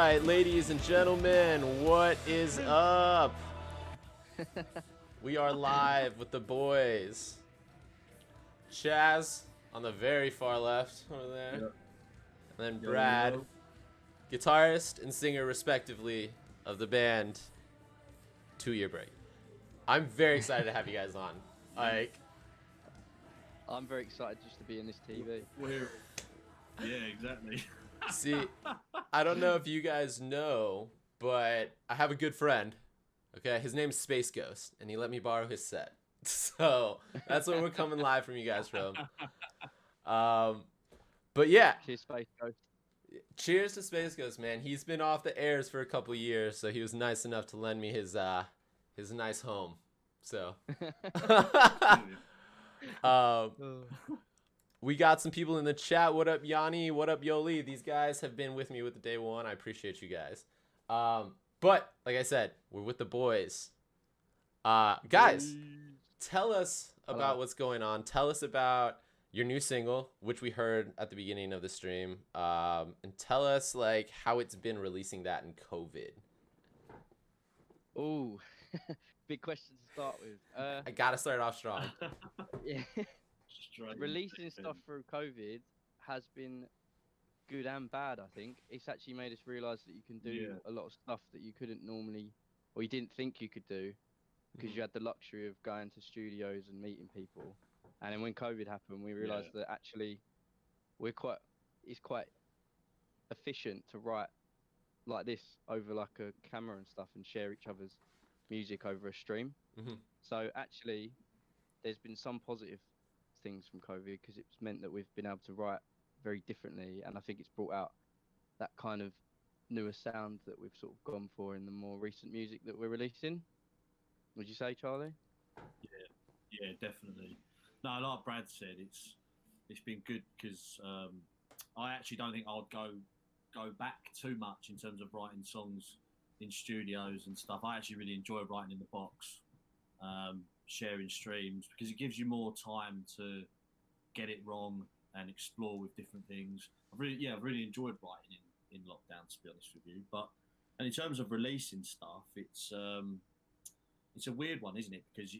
right, ladies and gentlemen, what is up? We are live with the boys. Chaz on the very far left over there. Yep. And then Yo, Brad, yo. guitarist and singer respectively of the band 2 Year Break. I'm very excited to have you guys on. Like, I'm very excited just to be in this TV. Yeah, exactly. see, I don't know if you guys know, but I have a good friend. Okay, his name's Space Ghost, and he let me borrow his set. So that's where we're coming live from you guys from. But yeah, Cheers, Space Ghost. cheers to Space Ghost, man. He's been off the airs for a couple years, so he was nice enough to lend me his nice home. So we got some people in the chat. What up, Yanni? What up, Yoli? These guys have been with me with the day one. I appreciate you guys. But like I said, we're with the boys. Guys, tell us about Hello. what's going on. Tell us about your new single, which we heard at the beginning of the stream. And tell us like how it's been releasing that in COVID. Oh, big question to start with. I gotta start off strong. Yeah, Straight releasing into stuff through COVID has been good and bad. I think it's actually made us realise that you can do Yeah. a lot of stuff that you couldn't normally, or you didn't think you could do, because Mhm. you had the luxury of going to studios and meeting people. And then when COVID happened, we realised that actually it's quite efficient to write like this over like a camera and stuff and share each other's music over a stream. Mhm. So actually, there's been some positive things from COVID because it's meant that we've been able to write very differently, and I think it's brought out that kind of newer sound that we've sort of gone for in the more recent music that we're releasing. Would you say, Charlie? Yeah, definitely. No, like Brad said, it's been good because I actually don't think I'd go back too much in terms of writing songs in studios and stuff. I actually really enjoy writing in the box, sharing streams because it gives you more time to get it wrong and explore with different things. I've really enjoyed writing in lockdown, to be honest with you. And in terms of releasing stuff, it's a weird one, isn't it? Because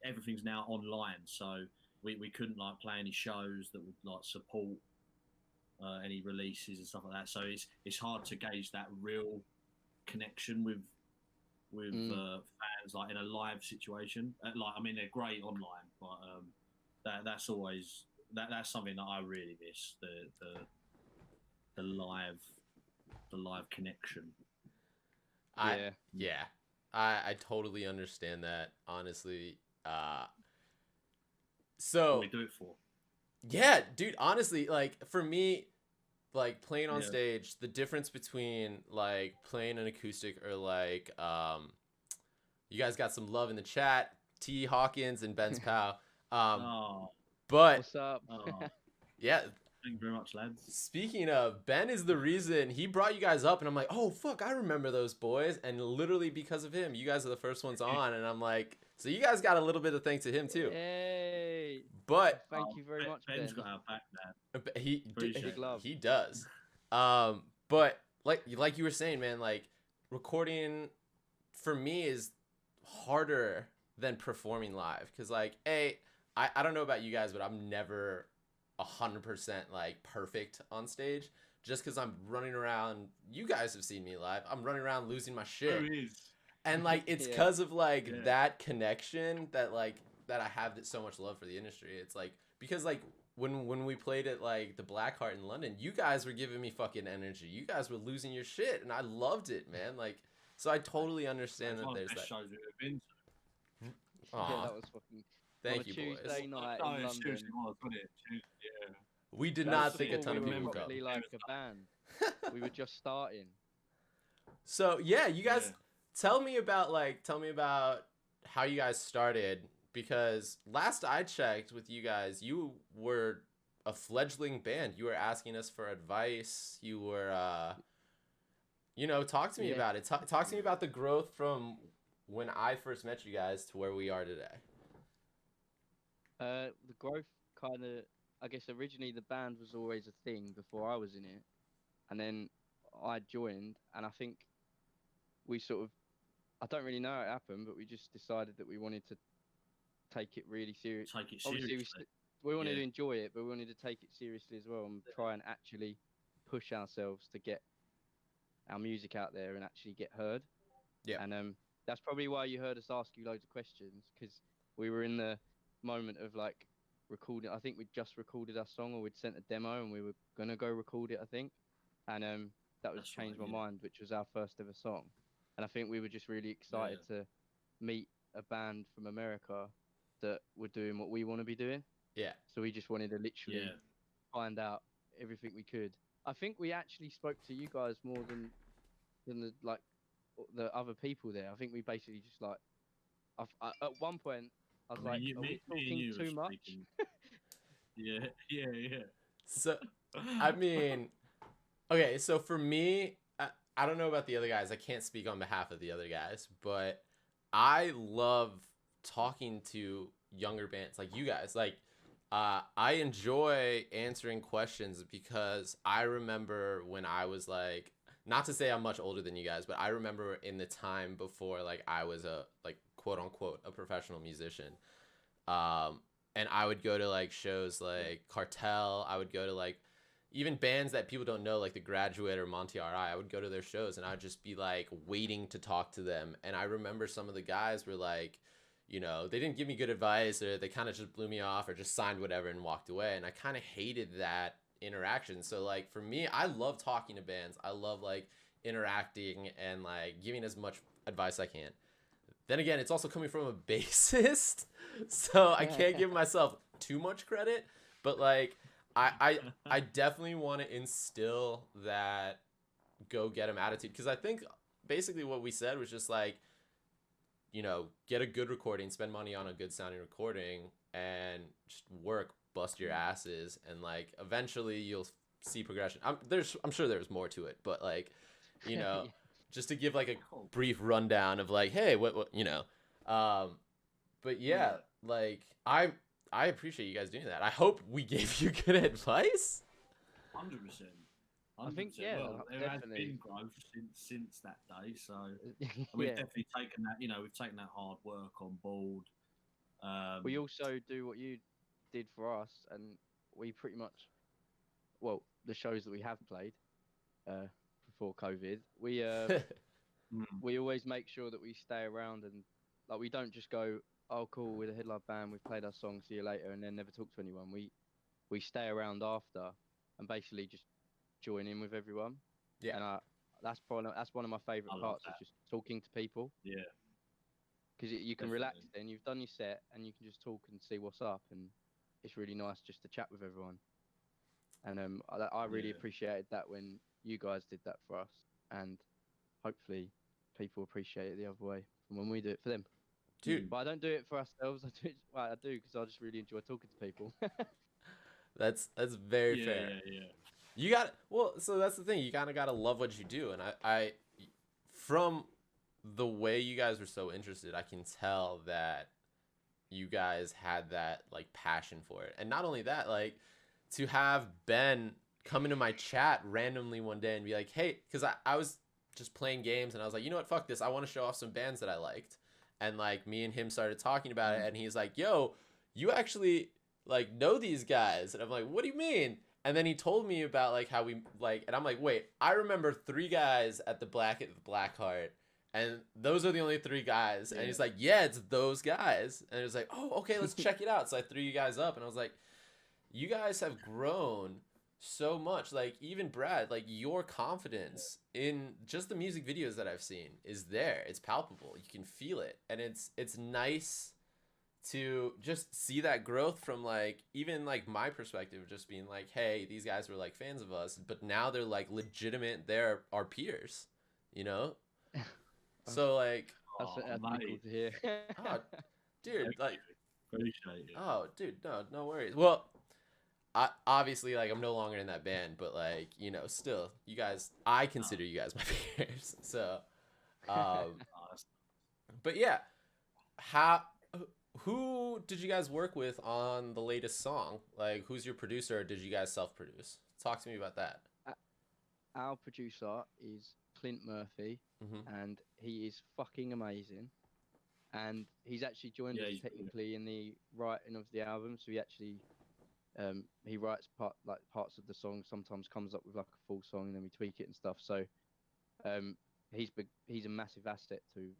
everything's now online, so we couldn't like play any shows that would like support any releases and stuff like that. So it's hard to gauge that real connection with fans like in a live situation. Like I mean, they're great online, but that's always that's something that I really miss the live connection. Yeah. I totally understand that, honestly. So What we do it for. yeah, dude, honestly, like for me, like playing on Yeah. stage, the difference between like playing an acoustic or like you guys got some love in the chat, T Hawkins and Ben's pal. Oh, But What's up? oh, yeah, thank you very much, lads. speaking of, Ben is the reason he brought you guys up, and I'm like, oh fuck, I remember those boys, and literally because of him, you guys are the first ones on, and I'm like, so you guys got a little bit of thanks to him too. Yay! But Thank you very much, Ben's Ben. got our back, man. he Appreciate Big love. he does. But like you were saying, man, like recording for me is harder than performing live because like I don't know about you guys, but I'm never 100% like perfect on stage just because I'm running around. You guys have seen me live. I'm running around losing my shit. Who is? And like it's Yeah. because of like Yeah. that connection that I have so much love for the industry. It's like because like when we played at like the Blackheart in London, you guys were giving me fucking energy. You guys were losing your shit, and I loved it, man. Like so, I totally understand It's one that of the there's best that. shows we've ever been to. Yeah, Aw, that was fucking thank on a you, Tuesday boys. night No, in it London. seriously was, wasn't it? Yeah. We did That not was think a before ton of we people were would come. properly like a band. We were just starting. So yeah, you guys Yeah. tell me about how you guys started because last I checked with you guys, you were a fledgling band. You were asking us for advice. You were talk to me Yeah. about it. Talk to me about the growth from when I first met you guys to where we are today. The growth kind of, I guess originally the band was always a thing before I was in it, and then I joined, and I think we sort of, I don't really know how it happened, but we just decided that we wanted to take it really serious. Take it Obviously, seriously. we wanted Yeah. to enjoy it, but we wanted to take it seriously as well and try and actually push ourselves to get our music out there and actually get heard. Yeah. And that's probably why you heard us ask you loads of questions, because we were in the moment of like recording. I think we'd just recorded our song, or we'd sent a demo and we were gonna go record it, I think. And that was That's Change right, My yeah. Mind, which was our first ever song. And I think we were just really excited to meet a band from America that were doing what we want to be doing. Yeah. So we just wanted to literally Yeah. find out everything we could. I think we actually spoke to you guys more than the other people there. I think we basically just like, at one point I was I mean, like, you- are we me and talking you were too much? speaking. Yeah. Yeah. So I mean, okay, so for me, I don't know about the other guys. I can't speak on behalf of the other guys, but I love talking to younger bands like you guys. Like, I enjoy answering questions because I remember when I was like, not to say I'm much older than you guys, but I remember in the time before like I was a like quote unquote a professional musician. And I would go to like shows like Cartel. I would go to like even bands that people don't know, like The Graduate or Monty R.I. I would go to their shows and I'd just be like waiting to talk to them. And I remember some of the guys were like, you know, they didn't give me good advice, or they kind of just blew me off or just signed whatever and walked away. And I kind of hated that interaction. So like for me, I love talking to bands. I love like interacting and like giving as much advice I can. Then again, it's also coming from a bassist, so I can't give myself too much credit. But like, I definitely want to instill that go get 'em attitude, because I think basically what we said was just like, you know, get a good recording, spend money on a good sounding recording, and just work, bust your asses, and like eventually you'll see progression. I'm sure there's more to it, but like, you know, just to give like a brief rundown of like, hey, what you know, but yeah, like I appreciate you guys doing that. I hope we gave you good advice. 100%. I think, yeah, well, there has definitely. been growth since that day, so Yeah. we've definitely taken that. You know, we've taken that hard work on board. We also do what you did for us, and we pretty much, well, the shows that we have played before COVID, we always make sure that we stay around, and like we don't just go, oh cool, we're the Headline Band, we've played our song, see you later, and then never talk to anyone. We stay around after and basically just join in with everyone. Yeah. And that's one of my favourite I love parts, that. is just talking to people, Yeah, because you can relax Definitely. then. You've done your set and you can just talk and see what's up, and it's really nice just to chat with everyone. And I really Yeah. appreciated that when you guys did that for us, and hopefully people appreciate it the other way from when we do it for them. Dude, But I don't do it for ourselves. I do because I just really enjoy talking to people. that's very yeah, fair. yeah. You got, well, so that's the thing. You kind of got to love what you do. And I, from the way you guys were so interested, I can tell that you guys had that like passion for it. And not only that, like to have Ben come into my chat randomly one day and be like, hey, because I was just playing games and I was like, you know what, fuck this. I want to show off some bands that I liked. And like me and him started talking about it. And he's like, yo, you actually like know these guys. And I'm like, what do you mean? And then he told me about like how we like, and I'm like, wait, I remember 3 guys at the Blackheart, and those are the only 3 guys. And he's like, yeah, it's those guys. And it was like, oh, okay, let's check it out. So I threw you guys up, and I was like, you guys have grown so much. Like even Brad, like your confidence in just the music videos that I've seen is there. It's palpable. You can feel it, and it's nice to just see that growth from like even like my perspective, just being like, hey, these guys were like fans of us, but now they're like legitimate, they're our peers, you know. So like, That's pretty mate. cool to hear. oh, dude, like, Appreciate it. oh, dude, no worries. Well, I obviously like I'm no longer in that band, but like, you know, still, you guys, I consider you guys my peers. So, but yeah, who did you guys work with on the latest song? Like, who's your producer, or did you guys self-produce? Talk to me about that. our producer is Clint Murphy, Mhm. and he is fucking amazing. And he's actually joined Yeah, us he's brilliant. technically in the writing of the album. So he writes parts of the song. Sometimes comes up with like a full song, and then we tweak it and stuff. So um, he's a massive asset to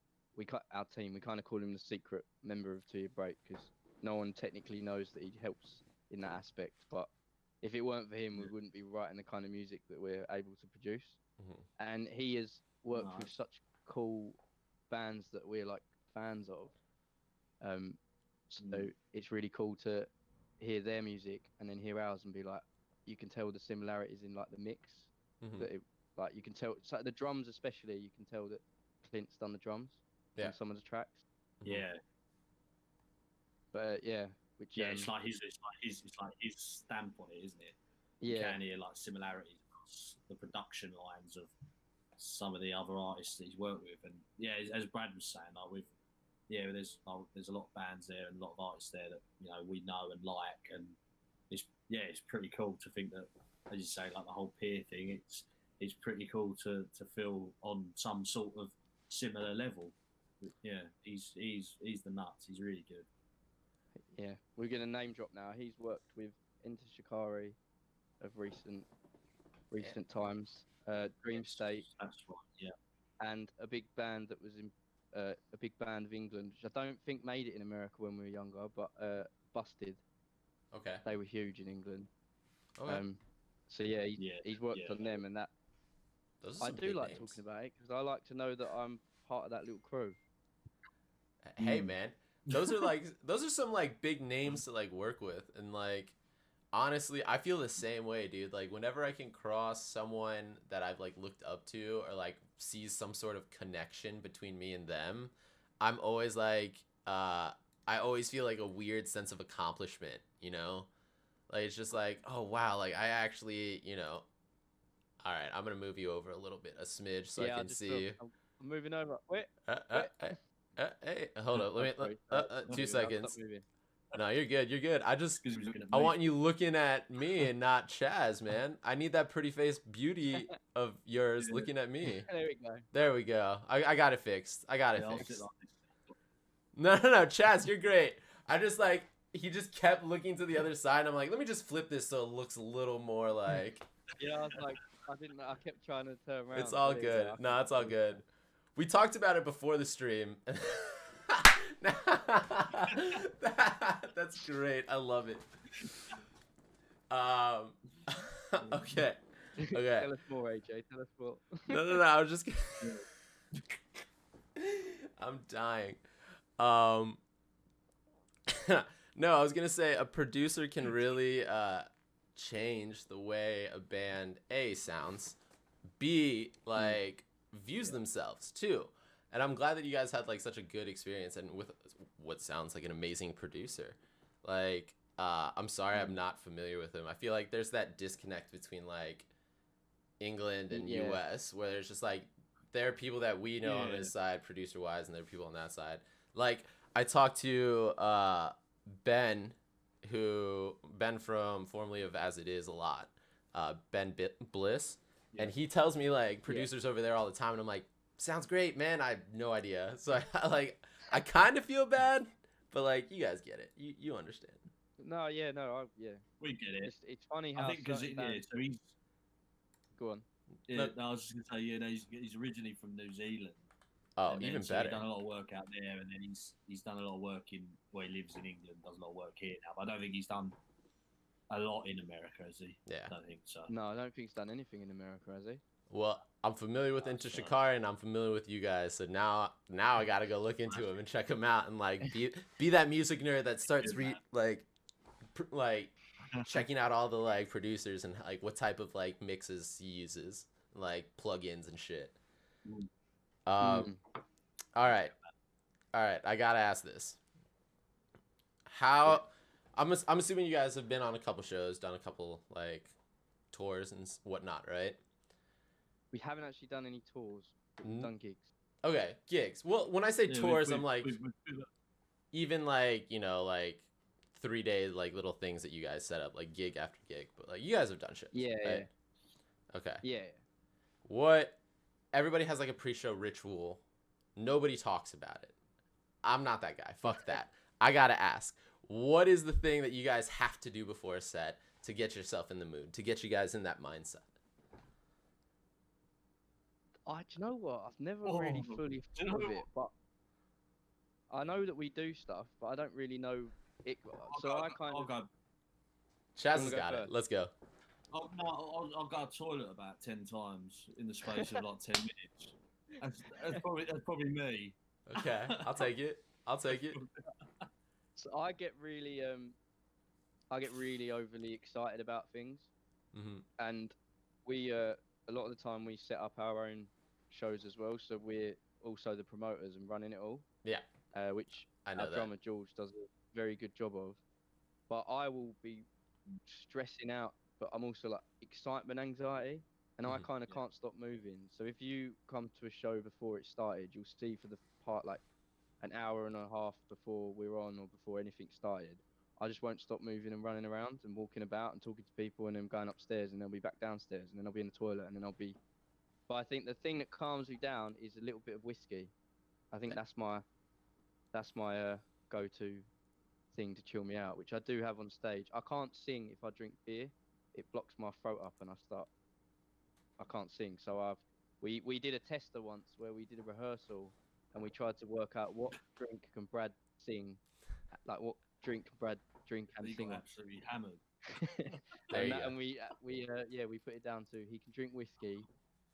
our team. We kind of call him the secret member of 2 Year Break because no one technically knows that he helps in that aspect. But if it weren't for him, we wouldn't be writing the kind of music that we're able to produce. Mhm. And he has worked with Nice. such cool bands that we're like fans of. So it's really cool to hear their music and then hear ours and be like, you can tell the similarities in like the mix. Mhm. That like you can tell, so the drums especially, you can tell that Clint's done the drums Yeah. on some of the tracks. Yeah, But yeah, which it's like his stamp on it, isn't it? You yeah, can hear like similarities across the production lines of some of the other artists that he's worked with, and yeah, as Brad was saying, like there's a lot of bands there and a lot of artists there that we know and like, and it's pretty cool to think that, as you say, like the whole peer thing, it's pretty cool to feel on some sort of similar level. Yeah, he's the nuts. He's really good. yeah, we're gonna name drop now. He's worked with Enter Shikari of recent times, Dream State, That's right. Yeah. and a big band that was in a big band of England, which I don't think made it in America when we were younger, but Busted. Okay. They were huge in England. Okay. So yeah, he's worked on them, and that Those are I some do big like names. talking about it because I like to know that I'm part of that little crew. Hey man, those are some like big names to like work with, and like honestly, I feel the same way, dude. Like whenever I can cross someone that I've like looked up to or like sees some sort of connection between me and them, I'm always like I always feel like a weird sense of accomplishment, you know? Like it's just like, oh wow, like I actually, all right, I'm gonna move you over a little bit, a smidge, so yeah, I can see you. I'm moving over. Wait. Hey, hold up. Let me. Sorry, 2 I'll seconds. stop moving. No, you're good. You're good. I just, Because he was gonna I move. want you looking at me and not Chaz, man. I need that pretty face beauty of yours Yeah. looking at me. There we go. There we go. I got it fixed. I got it Yeah, I'll sit fixed. like this. No, Chaz, you're great. I just like he just kept looking to the other side. I'm like, let me just flip this so it looks a little more like. Yeah, I was like, I kept trying to turn around. It's all but there you good. go, I No, can it's all see. good. We talked about it before the stream. That's great. I love it. Okay. Okay. Tell us more, AJ. Tell us more. No. I was just. I'm dying. No, I was gonna say a producer can really change the way a band A sounds, B like views themselves too. And I'm glad that you guys had like such a good experience and with what sounds like an amazing producer. Like I'm sorry I'm not familiar with him. I feel like there's that disconnect between like England and Yeah. US where there's just like there are people that we know on Yeah. this side producer wise and there are people on that side. Like I talked to Ben from formerly of As It Is a lot. Ben Bliss. Yeah. And he tells me like producers over there all the time and I'm like, sounds great, man. I have no idea. So I kind of feel bad, but like you guys get it. You understand. No, yeah. We get it. It's funny how I think because certain yeah, bands- so he's. Go on. Yeah, Look- no, I was just gonna say, he's originally from New Zealand. Oh, And then, even so better. He's done a lot of work out there, and then he's done a lot of work in where he lives in England. Does a lot of work here now, but I don't think he's done a lot in America, has he? Yeah. I don't think so. No, I don't think he's done anything in America, has he? Well, I'm familiar with Enter Shikari and I'm familiar with you guys, so now I gotta go look into him and check him out and like be that music nerd that starts checking out all the like producers and like what type of like mixes he uses, like plugins and shit. All right, I gotta ask this. How I'm assuming you guys have been on a couple shows, done a couple like tours and whatnot, right? We haven't actually done any tours. But we've Mm. done gigs. Okay, gigs. Well, when I say Yeah, tours, we've- I'm like we've- even like like 3 day like little things that you guys set up, like gig after gig. But like you guys have done shows. Yeah, right? Okay. yeah. what everybody has like a pre-show ritual. Nobody talks about it. I'm not that guy. Fuck that. I gotta ask, what is the thing that you guys have to do before a set to get yourself in the mood, to get you guys in that mindset? Do you know what? I've never Oh, really do fully you know thought of what? it, but I know that we do stuff, but I don't really know it. So I'll I go, kind I'll of. go. Chaz You has wanna go got it. first? Let's go. Oh, no, I'll go to the toilet about 10 times in the space of like 10 minutes. That's probably me. Okay, I'll take it. I'll take it. So I get really overly excited about things, Hmm. and we a lot of the time we set up our own shows as well. So we're also the promoters and running it all. Yeah, Which I know our that. drummer George does a very good job of. But I will be stressing out, but I'm also like excitement anxiety, and I Mhm. kind of Yeah. can't stop moving. So if you come to a show before it started, you'll see for the part like an hour and a half before we're on or before anything started, I just won't stop moving and running around and walking about and talking to people and then going upstairs and then I'll be back downstairs and then I'll be in the toilet and then I'll be. But I think the thing that calms me down is a little bit of whiskey. I think that's my go-to thing to chill me out, which I do have on stage. I can't sing if I drink beer; it blocks my throat up and I can't sing. So we did a tester once where we did a rehearsal and we tried to work out what drink can Brad sing, like what drink can Brad drink and You sing. got absolutely hammered. There you go. And we put it down to he can drink whiskey,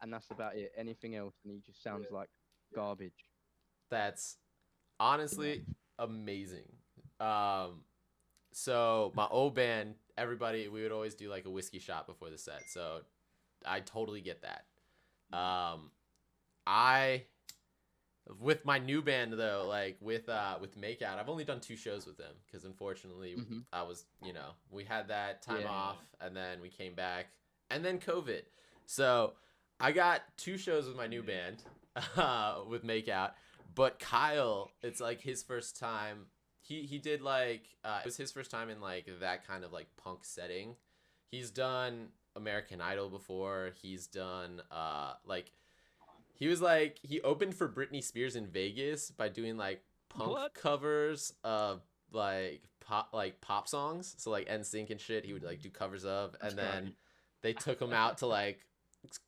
and that's about it. Anything else, and he just sounds like garbage. That's honestly amazing. So my old band, everybody, we would always do like a whiskey shot before the set. So I totally get that. I with my new band though, like with Makeout, I've only done 2 shows with them because unfortunately Mhm. I was, we had that time Yeah. off and then we came back and then COVID. So I got 2 shows with my new band with Makeout, but Kyle, it's like his first time. He did like it was his first time in like that kind of like punk setting. He's done American Idol before. He's done like he opened for Britney Spears in Vegas by doing like punk What? covers of like pop songs. So like NSYNC and shit, he would like do covers of, That's and then great. they took him out to like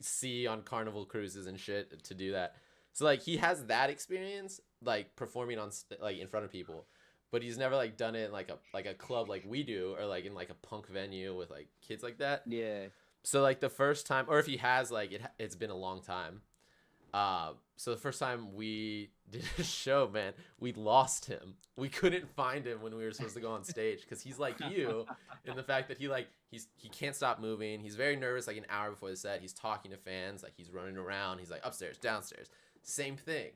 see on Carnival cruises and shit to do that. So like he has that experience like performing on like in front of people, but he's never like done it in like a club like we do or like in like a punk venue with like kids like that. Yeah. So like the first time, or if he has, like it's been a long time. So the first time we did a show, man, we lost him. We couldn't find him when we were supposed to go on stage because he's like you in the fact that he can't stop moving. He's very nervous. Like an hour before the set, he's talking to fans. Like he's running around. He's like upstairs, downstairs, same thing.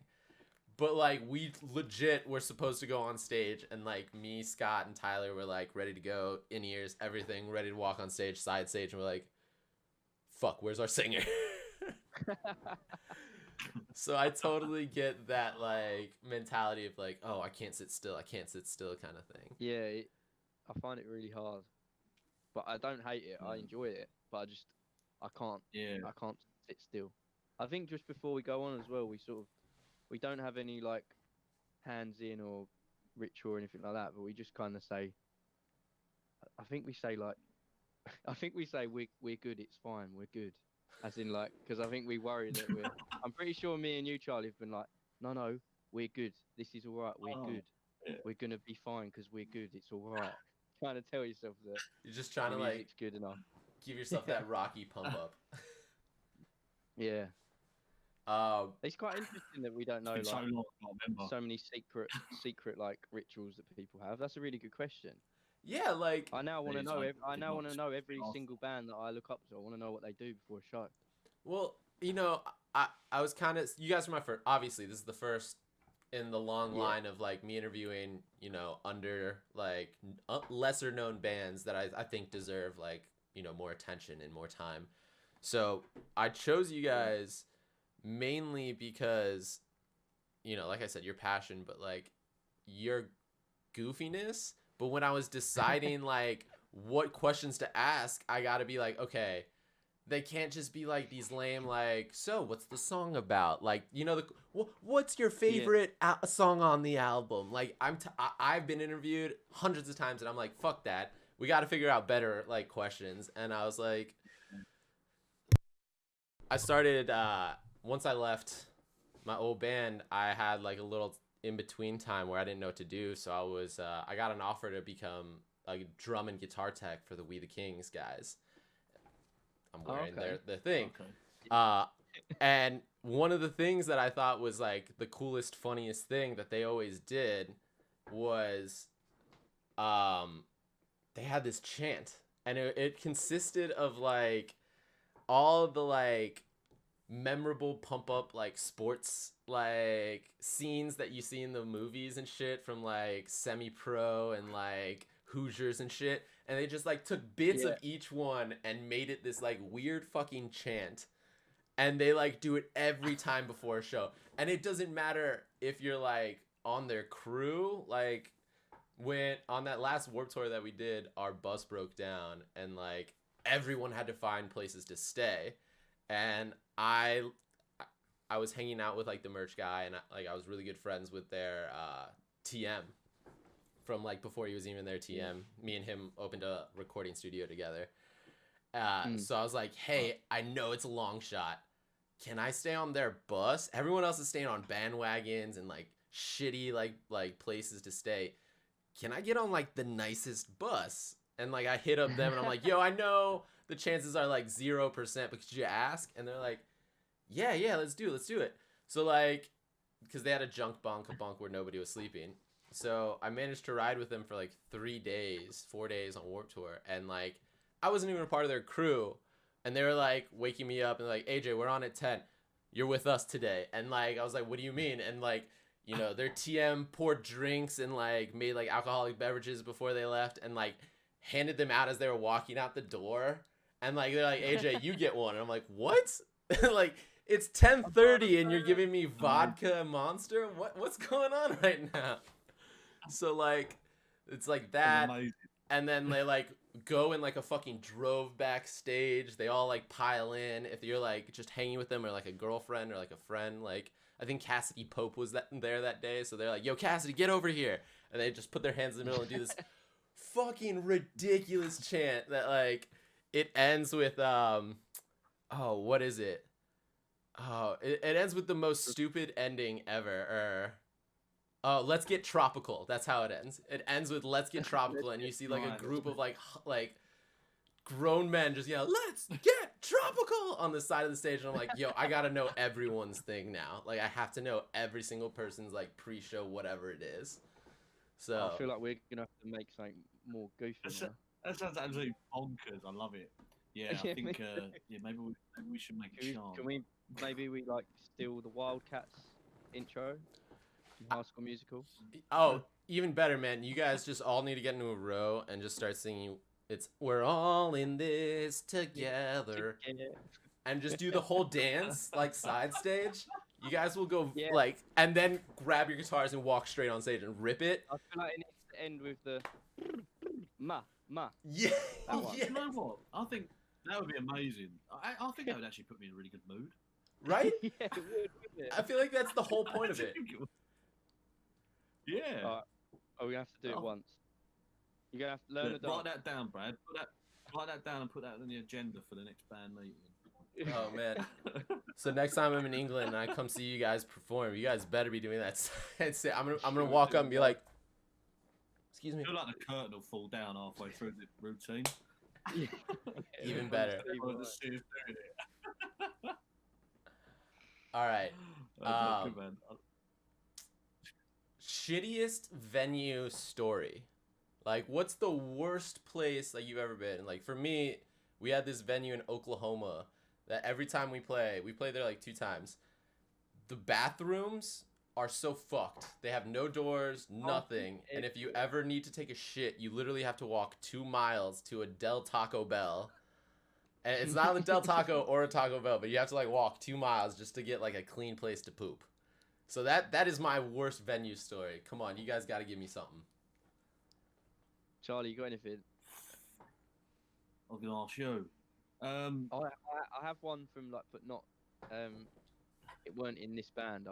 But like we legit were supposed to go on stage, and like me, Scott, and Tyler were like ready to go, in ears, everything, ready to walk on stage, side stage, and we're like, fuck, where's our singer? So I totally get that like mentality of like, oh, I can't sit still kind of thing. Yeah, I find it really hard, but I don't hate it. I Mm. enjoy it, but I can't Yeah. sit still. I think just before we go on as well, we don't have any like hands in or ritual or anything like that, but we just kind of say. I think we say like, I think we say we're good. It's fine. We're good. As in like, because I think we worry that we're. I'm pretty sure me and you, Charlie, have been like, no, we're good. This is all right. We're Oh, good. yeah. We're gonna be fine because we're good. It's all right. Trying to tell yourself that You're just the trying to like music's good enough. give yourself that Rocky pump up. Yeah, Um, it's quite interesting that we don't know It's like been so long, I can't remember. so many secret like rituals that people have. That's a really good question. yeah, like I now want to It's know. like I now want to lots know of every stuff. single band that I look up to. I want to know what they do before a show. well, I was kind of, you guys were my first, obviously this is the first in the long Yeah. line of like me interviewing, under like lesser known bands that I think deserve like, more attention and more time. So I chose you guys mainly because, like I said, your passion, but like your goofiness. But when I was deciding like what questions to ask, I gotta be like, okay, they can't just be like these lame like, so what's the song about? Like, you know, what's your favorite song on the album? Like, I've been interviewed hundreds of times and I'm like, fuck that. We got to figure out better like questions. And I was like, I started once I left my old band, I had like a little in between time where I didn't know what to do. So I got an offer to become a drum and guitar tech for the We the Kings guys. I'm wearing their thing. Okay. And one of the things that I thought was like the coolest, funniest thing that they always did was they had this chant, and it consisted of like all the like memorable pump up like sports like scenes that you see in the movies and shit from like Semi-Pro and like Hoosiers and shit, and they just like took bits of each one and made it this like weird fucking chant, and they like do it every time before a show. And it doesn't matter if you're like on their crew. Like when on that last Warped Tour that we did, our bus broke down and like everyone had to find places to stay, and I was hanging out with like the merch guy, and I was really good friends with their TM from like before he was even their TM. Me and him opened a recording studio together. So I was like, hey, I know it's a long shot. Can I stay on their bus? Everyone else is staying on bandwagons and like shitty like places to stay. Can I get on like the nicest bus? And like I hit up them and I'm like, yo, I know the chances are like 0%, but could you ask? And they're like, yeah, let's do it. So like, because they had a junk bunk, a bunk where nobody was sleeping. So I managed to ride with them for like 4 days on Warped Tour. And like, I wasn't even a part of their crew. And they were like waking me up and like, AJ, we're on at 10. You're with us today. And like, I was like, what do you mean? And like, you know, their TM poured drinks and like made like alcoholic beverages before they left and like handed them out as they were walking out the door. And like, they're like, AJ, you get one. And I'm like, what? Like, it's 10:30 and you're giving me vodka Monster? What's going on right now? So like, it's like that. And then they like go and like a fucking drove backstage. They all like pile in. If you're like just hanging with them or like a girlfriend or like a friend, like I think Cassidy Pope was there that day. So they're like, yo, Cassidy, get over here. And they just put their hands in the middle and do this fucking ridiculous chant that like it ends with what is it? Oh, it ends with the most stupid ending ever. Let's get tropical. That's how it ends. It ends with let's get tropical, and you see like a group of like grown men just yell, let's get tropical on the side of the stage. And I'm like, yo, I gotta know everyone's thing now. Like I have to know every single person's like pre-show whatever it is. So I feel like we're gonna have to make something more goofy. That sounds absolutely bonkers. I love it. Yeah, I think maybe we should make a chant. Maybe we like steal the Wildcats intro from High School Musical? Oh, even better, man. You guys just all need to get into a row and just start singing. It's we're all in this together, and just do the whole dance like side stage. You guys will go like, and then grab your guitars and walk straight on stage and rip it. I feel like it needs to end with the ma. Yeah. You know what? I think that would be amazing. I think that would actually put me in a really good mood. Right? Yeah, it would, wouldn't it? I feel like that's the whole point of it. Yeah. Oh, we have to do it once. You're gonna have to learn the dance. Write that down, Brad. Write that down and put that on the agenda for the next band meeting. Oh man. So next time I'm in England and I come see you guys perform, you guys better be doing that. I'm gonna walk up and be like, excuse me. I feel like the curtain will fall down halfway through the routine. Even better. All right. Shittiest venue story. Like, what's the worst place like you've ever been? Like, for me, we had this venue in Oklahoma that every time we play there like 2 times. The bathrooms are so fucked. They have no doors, nothing. And if you ever need to take a shit, you literally have to walk 2 miles to a Del Taco Bell. And it's not a Del Taco or a Taco Bell, but you have to like walk 2 miles just to get like a clean place to poop. So that is my worst venue story. Come on, you guys got to give me something. Charlie, you got anything? I'm gonna ask you. I have one from like, but not it weren't in this band.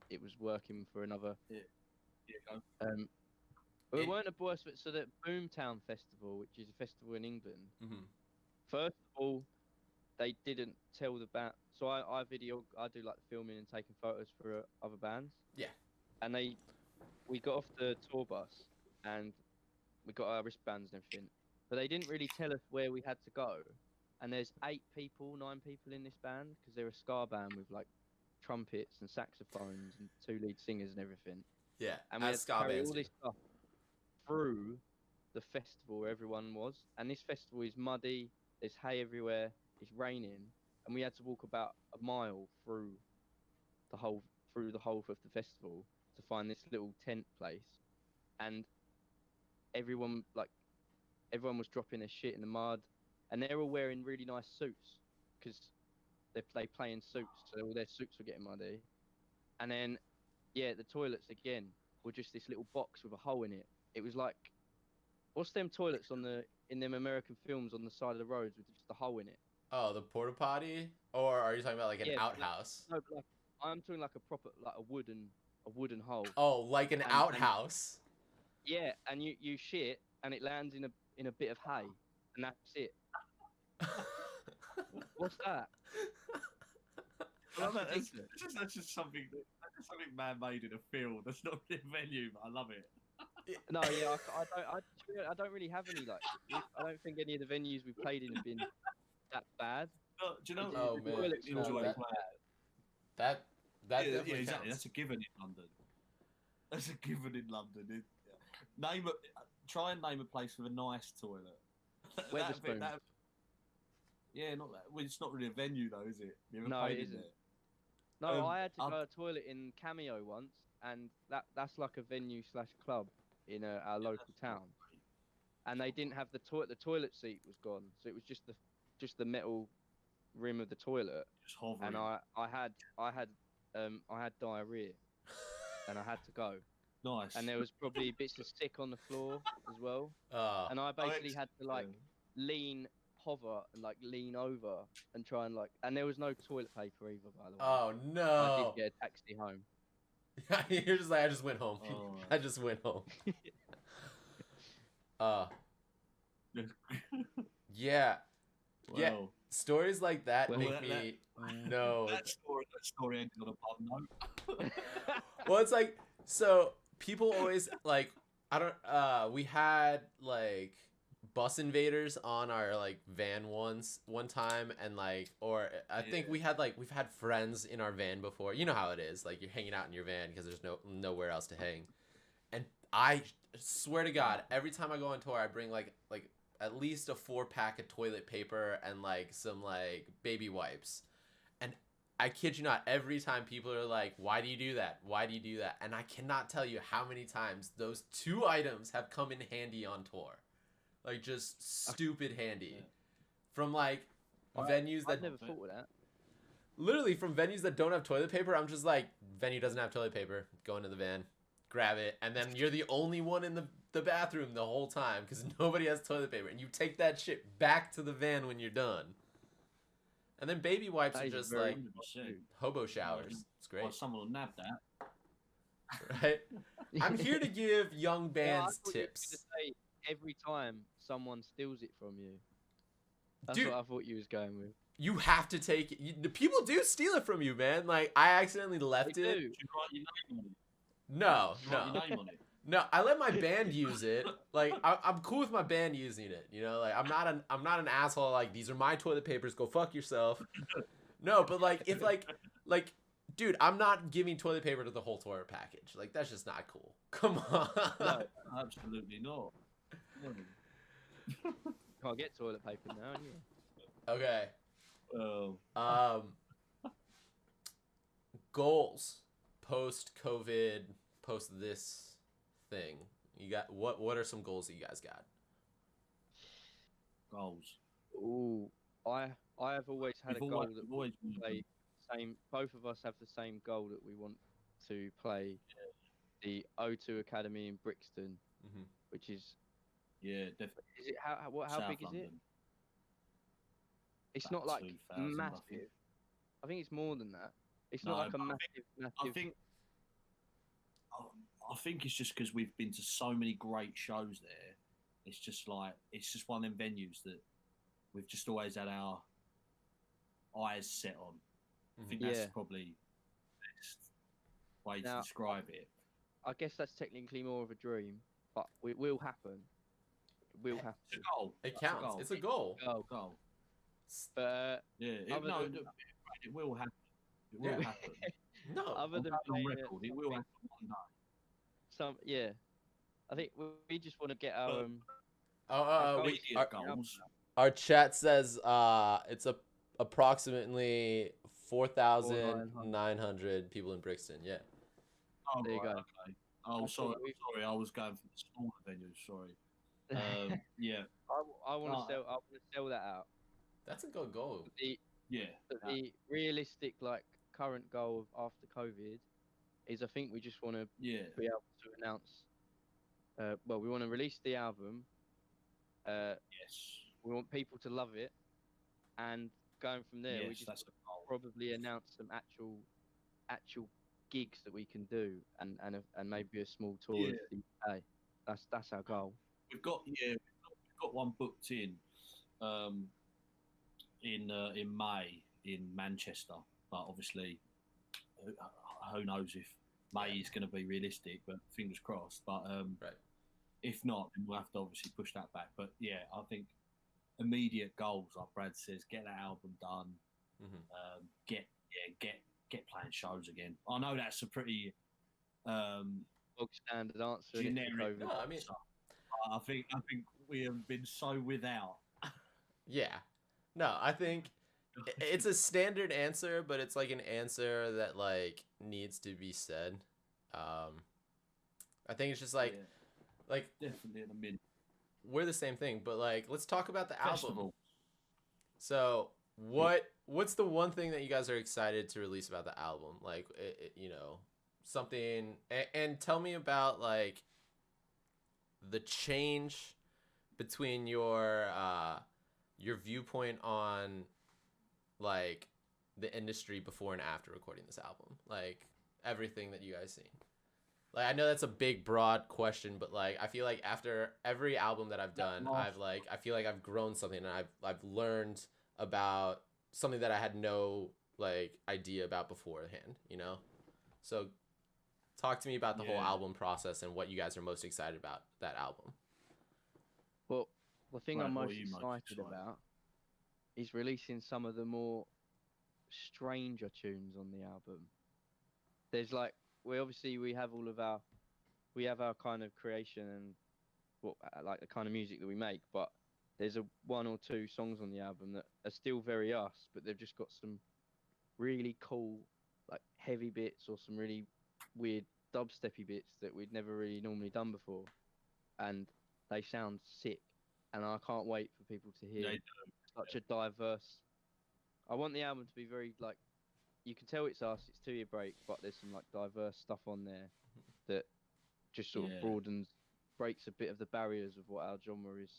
It was working for another. Yeah, go. Well, it In- weren't a boys, so the Boomtown Festival, which is a festival in England. Mhm. First of all, they didn't tell the band. So I do like the filming and taking photos for other bands. Yeah. And we got off the tour bus and we got our wristbands and everything, but they didn't really tell us where we had to go. And there's 9 people in this band because they're a ska band with like trumpets and saxophones and 2 lead singers and everything. Yeah. And we had As to ska carry bands all do. this stuff through the festival where everyone was. And this festival is muddy. There's hay everywhere. It's raining, and we had to walk about a mile through the whole of the festival to find this little tent place. And everyone was dropping their shit in the mud, and they're all wearing really nice suits because they play in suits, so all their suits were getting muddy. And then, yeah, the toilets again were just this little box with a hole in it. It was like, what's them toilets in them American films on the side of the roads with just a hole in it? Oh, the porta potty, or are you talking about like an Yeah, outhouse? No, but like, I'm talking like a proper, like a wooden hole. Oh, like an And- outhouse. Yeah, and you shit, and it lands in a bit of hay, and that's it. What's that? I love that. That's ridiculous. That's just something man made in a field. That's not really a venue, but I love it. No, yeah, I don't really have any like. I don't think any of the venues we played in have been that bad. No, do you know? Oh, The man. toilets You were enjoy that- playing. That Yeah, definitely exactly. counts. That's a given in London. That's a given in London. Name a try and name a place with a nice toilet. Wetherspoons. Yeah, not that. Well, it's not really a venue though, is it? You ever No, played it in isn't. there? No, I had to I've- go to the toilet in Cameo once, and that's like a venue / club in our local town. And they didn't have the toilet. The toilet seat was gone, so it was just the metal rim of the toilet. Just hovering. And I had diarrhea, and I had to go. Nice. And there was probably bits of sick on the floor as well. Oh, And I basically had to like Yeah. hover and like lean over and try and like. And there was no toilet paper either, by the way. oh I no. did get a taxi home. You're just like, I just went home. Oh. I just went home. Uh, yeah. Yeah. Well, Stories like that Well, make that- me know. that story ended on a bad note. Well, it's like, so people always like, I don't, we had like bus invaders on our like van one time, and like, or I think Yeah. we've had friends in our van before. You know how it is, like you're hanging out in your van because there's nowhere else to hang. And I swear to God, every time I go on tour, I bring like at least a 4-pack of toilet paper and like some like baby wipes. And I kid you not, every time people are like, why do you do that? Why do you do that? And I cannot tell you how many times those 2 items have come in handy on tour. Like just stupid handy. Yeah. From like venues that I've never thought of that. literally from venues that don't have toilet paper, I'm just like, venue doesn't have toilet paper, go into the van, grab it, and then you're the only one in the bathroom the whole time because nobody has toilet paper, and you take that shit back to the van when you're done. And then baby wipes That are is just very like 100%. hobo showers. It's Well, great, someone will nab that. right? I'm here to give young Yeah, I bands thought you were tips. gonna say every time someone steals it from you. That's Dude. what I thought you was going with. You have to take it. The people do steal it from you, man. Like I accidentally left They it. do. Should you write your name on it? No, Should you write no. your name on it? No, I let my band use it. Like I'm cool with my band using it. You know, like I'm not an asshole. Like these are my toilet papers. Go fuck yourself. No, but like if like, dude, I'm not giving toilet paper to the whole tour package. Like that's just not cool. Come on. No, absolutely not. No. Can't get toilet paper now, anyway. Okay. Oh, Goals post COVID, post this thing. You got what are some goals that you guys got? goals. Ooh, I have always had We've a goal always, that we've always we play same. Both of us have the same goal that we want to play the O2 Academy in Brixton, Mhm. which is yeah, definitely. how big is it? It's about not like 2000, I massive. think. I think it's more than that. It's No, not like a but massive, I massive. think I think it's just because we've been to so many great shows there. It's just like it's just one of them venues that we've just always had our eyes set on. I think that's Yeah. probably the best way to Now, describe it. I guess that's technically more of a dream, but it will happen. It will It's a happen. goal. It It's counts. It's a goal. Oh, goal. but Yeah. Other No, than- it will happen. It will Yeah. happen. No. other On than playing playing at record, it will happen one day. yeah, I think we just want to get our Immediate goals. Our chat says it's approximately 4,900 people in Brixton. Yeah. Oh, There you right, go. Okay. Oh, I sorry. thought we- Sorry, I was going for the smaller venues. Sorry. Yeah. I want Oh, to sell. I want to sell that out. That's a good goal. Yeah. But the realistic, like, current goal of after COVID is, I think we just want to Yeah. be able to announce. Well, we want to release the album. Yes. We want people to love it, and going from there, we Yes, just that's the goal. probably announce some actual gigs that we can do, and maybe a small tour Yeah. of the UK. That's our goal. We've got one booked in May in Manchester, but obviously who knows if May is going to be realistic, but fingers crossed. But Right. if not, then we'll have to obviously push that back. But yeah, I think immediate goals, like Brad says, get that album done, Mm-hmm. get playing shows again. I know that's a pretty Bog standard answer. innit, for generic. COVID. No, I mean, answer. I think we have been so without. yeah. No, I think it's a standard answer, but it's like an answer that like needs to be said. I think it's just like Yeah, like definitely in the mid we're the same thing, but like let's talk about the album. festival. So what's the one thing that you guys are excited to release about the album? Like something, and tell me about like the change between your viewpoint on like the industry before and after recording this album, like everything that you guys seen. Like, I know that's a big broad question, but like I feel like after every album that I've done, I feel like I've grown something, and I've learned about something that I had no like idea about beforehand, So talk to me about the whole Yeah. album process and what you guys are most excited about that album. Well, the thing Brad, I'm what most are you most excited excited? about is releasing some of the more stranger tunes on the album. There's like we have our kind of creation and like the kind of music that we make, but there's one or two songs on the album that are still very us, but they've just got some really cool like heavy bits or some really weird dubsteppy bits that we'd never really normally done before, and they sound sick, and I can't wait for people to hear They such a diverse. I want the album to be very like, you can tell it's us, it's 2 Year Break, but there's some like diverse stuff on there that just sort Yeah. of breaks a bit of the barriers of what our genre is,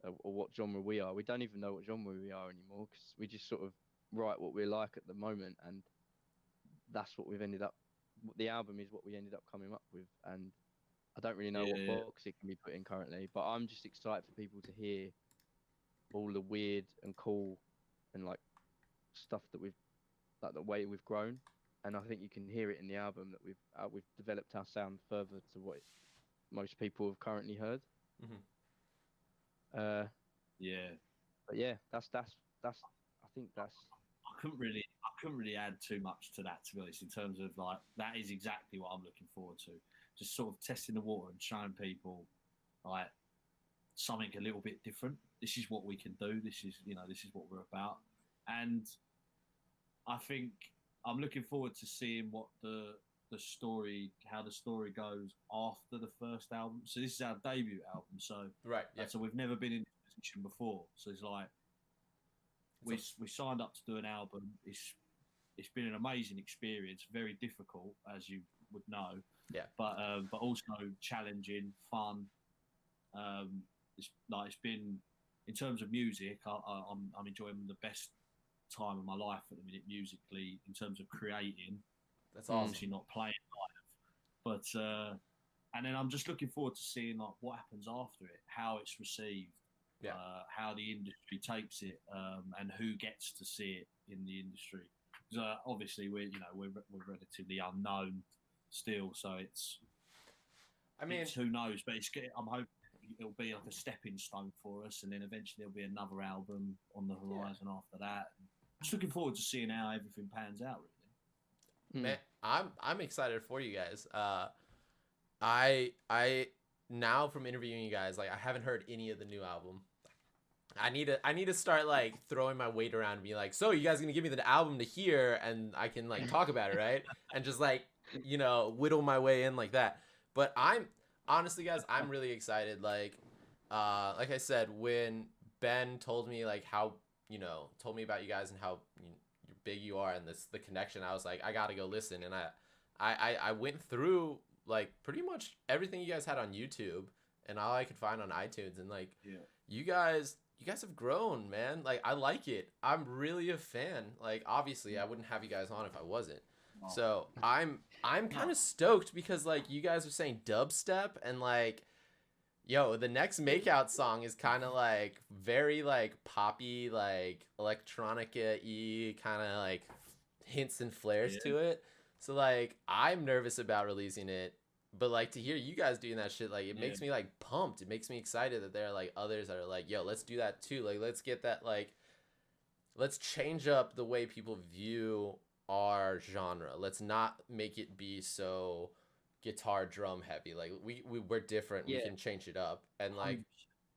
or what genre we are. We don't even know what genre we are anymore because we just sort of write what we're like at the moment, and that's what we've ended up. The album is what we ended up coming up with, and I don't really know Yeah. what box it can be put in currently, but I'm just excited for people to hear all the weird and cool and like stuff that we've, like the way we've grown, and I think you can hear it in the album that we've developed our sound further to what most people have currently heard. Mhm. Yeah. But yeah, that's I think that's I couldn't really add too much to that, to be honest, in terms of like that is exactly what I'm looking forward to. Just sort of testing the water and showing people like something a little bit different. This is what we can do. This is what we're about. And I think I'm looking forward to seeing what how the story goes after the first album. So this is our debut album. So Right. Yeah. so we've never been in this position before. So it's like we signed up to do an album. It's been an amazing experience, very difficult, as you would know. Yeah. But also challenging, fun. It's been in terms of music, I'm enjoying the best time of my life at the minute musically in terms of creating. That's awesome. Obviously not playing live, but and then I'm just looking forward to seeing like what happens after it, how it's received, how the industry takes it, and who gets to see it in the industry. Because obviously we're relatively unknown still, so it's who knows, but I'm hoping it'll be like a stepping stone for us, and then eventually there'll be another album on the horizon after that. Just looking forward to seeing how everything pans out, really. Man, I'm excited for you guys. I now from interviewing you guys, like I haven't heard any of the new album. I need to start like throwing my weight around and be like, so you guys gonna give me the album to hear and I can like talk about it, right? And just like, whittle my way in like that. But I'm honestly, guys, I'm really excited. Like I said, when Ben told me like how, told me about you guys and how big you are and the connection, I was like, I gotta go listen. And I went through like pretty much everything you guys had on YouTube and all I could find on iTunes, and like you guys have grown, man. Like I like it. I'm really a fan. Like obviously I wouldn't have you guys on if I wasn't. So I'm kind of stoked because like you guys are saying dubstep and like, yo, the next Makeout song is kind of like very like poppy, like electronica-y, kind of like hints and flares to it. So like I'm nervous about releasing it, but like to hear you guys doing that shit, like it makes me like pumped. It makes me excited that there are like others that are like, yo, let's do that too. Like let's get that, like let's change up the way people view our genre. Let's not make it be so guitar drum heavy. Like we're different. We can change it up. And like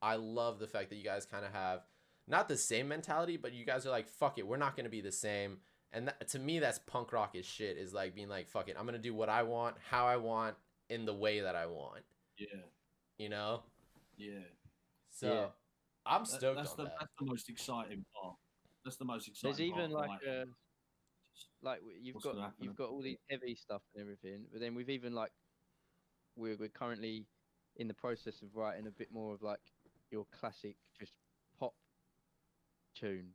I love the fact that you guys kind of have not the same mentality, but you guys are like, fuck it, we're not going to be the same. And to me, that's punk rock as shit, is like being like, fuck it, I'm going to do what I want, how I want, in the way that I want. Yeah. So I'm stoked that's on that. That's the most exciting part. That's the most exciting There's even part. like you've got all these heavy stuff and everything, but then we've even like we're currently in the process of writing a bit more of like your classic just pop tune,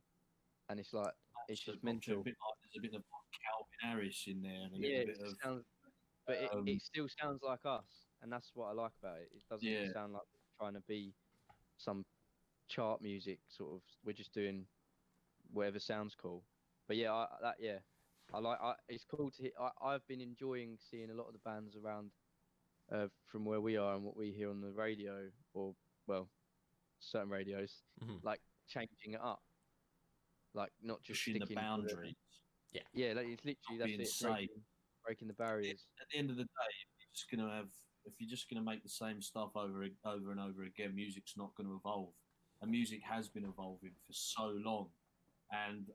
and it's like it's just mental. There's a bit of Calvin Harris in there, and a little bit of. But it still sounds like us, and that's what I like about it. It doesn't sound like we're trying to be some chart music sort of. We're just doing whatever sounds cool. But it's cool to hear. I've been enjoying seeing a lot of the bands around from where we are and what we hear on the radio, or well, certain radios, like changing it up, like not just pushing the boundaries. Yeah, like it's literally that's it. Breaking the barriers. At the end of the day, if you're just gonna make the same stuff over and over again, music's not going to evolve. And music has been evolving for so long. And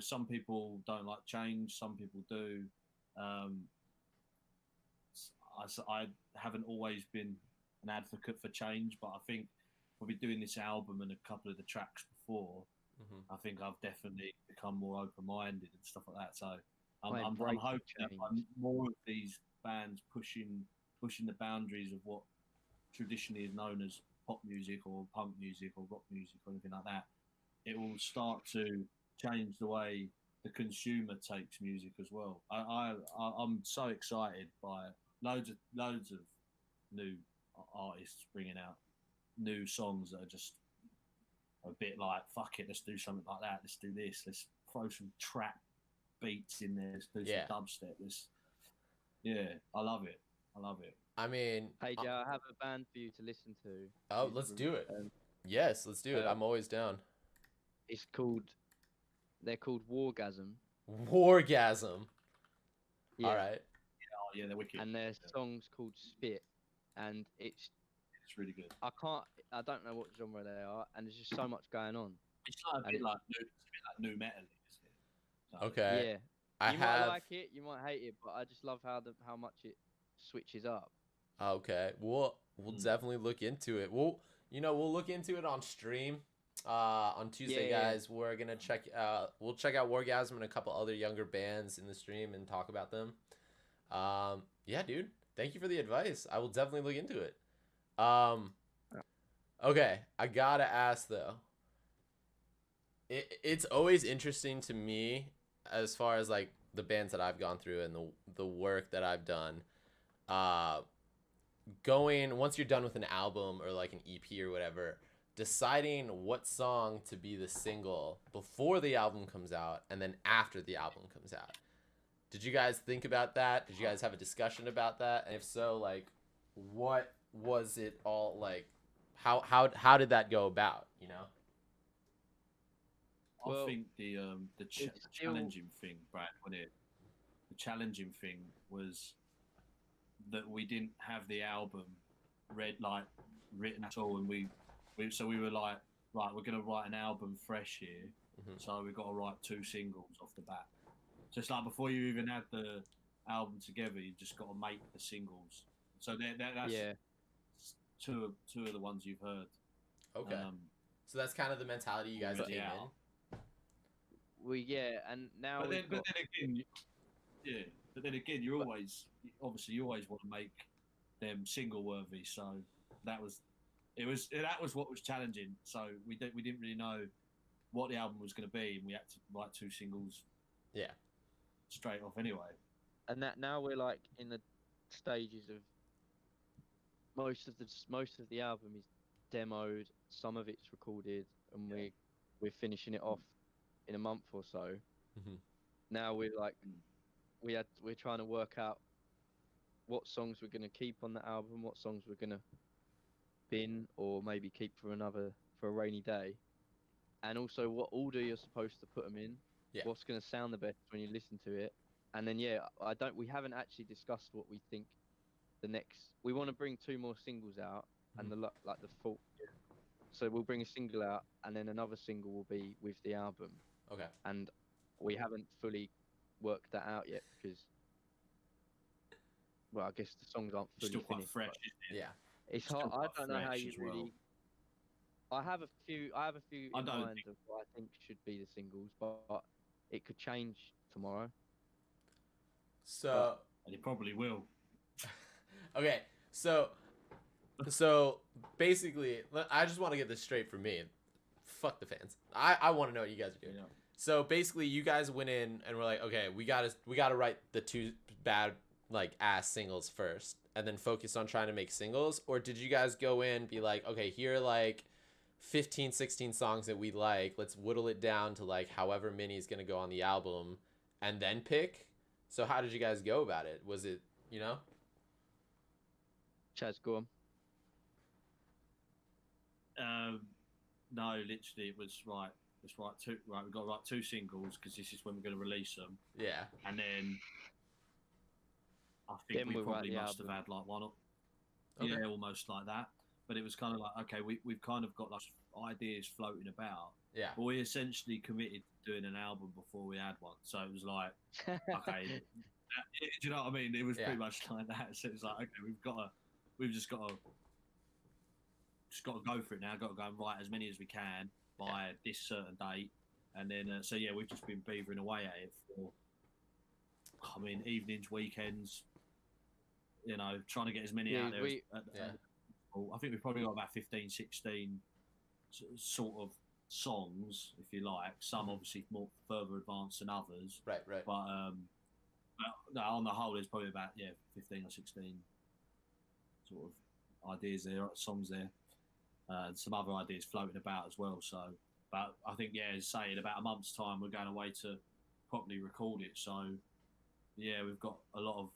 some people don't like change. Some people do. I haven't always been an advocate for change, but I think probably doing this album and a couple of the tracks before, I think I've definitely become more open-minded and stuff like that. So I'm hoping that more of these bands pushing the boundaries of what traditionally is known as pop music or punk music or rock music or anything like that. It will start to change the way the consumer takes music as well. I'm so excited by loads of new artists bringing out new songs that are just a bit like, fuck it, let's do something like that. Let's do this. Let's throw some trap beats in there. Let's do some dubstep. I love it. I mean, hey Joe, I have a band for you to listen to. Oh, let's do it. Yes, let's do it. I'm always down. They're called Wargasm. Wargasm. Yeah. All right. Yeah, they're wicked. And their song's called Spit, and it's really good. I don't know what genre they are, and there's just so much going on. It's a bit like new metal, isn't it? Okay. Yeah. You might like it, you might hate it, but I just love how much it switches up. Okay. We'll definitely look into it. We'll look into it on stream. On Tuesday, guys, we're gonna we'll check out Wargasm and a couple other younger bands in the stream and talk about them. Yeah, dude. Thank you for the advice. I will definitely look into it. Okay, I gotta ask though. it's always interesting to me as far as like the bands that I've gone through and the work that I've done. Uh, Going once you're done with an album or like an EP or whatever, deciding what song to be the single before the album comes out and then after the album comes out. Did you guys think about that? Did you guys have a discussion about that? And if so, like, what was it all like? How did that go about? You know? Well, I think the it's still- challenging thing, Brad, wasn't it? The challenging thing was that we didn't have the album written at all, and we were like, right, we're gonna write an album fresh here, Mhm. so we've got to write 2 singles off the bat. Just like before you even had the album together, you just got to make the singles. So that's yeah, two of the ones you've heard. Okay. So that's kind of the mentality you guys But came yeah. yeah, and now But we've then, got, but then again, yeah. But then again, you always want to make them single worthy. So that was what was challenging. So we didn't really know what the album was going to be, and we had to write 2 singles. Yeah. Straight off anyway. and that now we're like in the stages of most of the album is demoed, some of it's recorded, and we're finishing it off in a month or so. Mhm. Now we're like we're trying to work out what songs we're gonna keep on the album, what songs we're gonna bin or maybe keep for a rainy day, and also what order you're supposed to put them in. Yeah. What's gonna sound the best when you listen to it, and then we haven't actually discussed what we think the next. We want to bring 2 more singles out, and like the full. So we'll bring a single out, and then another single will be with the album. Okay. And we haven't fully worked that out yet because, well, I guess the songs aren't It's fully still quite finished. fresh, but isn't it? Yeah. It's Still hard. I quite don't know how fresh you as well. really. I have a few I in don't mind of what I think should be the singles, but it could change tomorrow. So And it probably will. okay. So basically, I just want to get this straight for me. Fuck the fans. I want to know what you guys are doing. Yeah. So basically, you guys went in and were like, okay, we gotta write the 2 bad like ass singles first, and then focus on trying to make singles. Or did you guys go in and be like, okay, here are like 15, 16 songs that we like. Let's whittle it down to like however many is gonna go on the album, and then pick. So how did you guys go about it? Was it, you know? Chaz, go on. No, literally, it was right. Let's write 2. Right, we've got to write 2 singles because this is when we're going to release them. Yeah. And then I think Then we we'll write probably the must have album. had like one or Okay. yeah, almost like that. But it was kind of like, okay, we've kind of got like ideas floating about. Yeah. But we essentially committed to doing an album before we had one. So it was like, okay, do you know what I mean? It was Yeah. pretty much like that. So it was like, okay, we've just got to go for it now. Got to go and write as many as we can by this certain date. And then, so yeah, we've just been beavering away at it for, I mean, evenings, weekends, you know, trying to get as many Yeah, out there. Yeah. I think we've probably got about 15, 16 sort of songs, if you like. Some obviously more further advanced than others. Right. But no, on the whole, there's probably about 15 or 16 sort of ideas there, songs there, and some other ideas floating about as well. So, but I think as say in about a month's time, we're going away to properly record it. So, yeah, we've got a lot of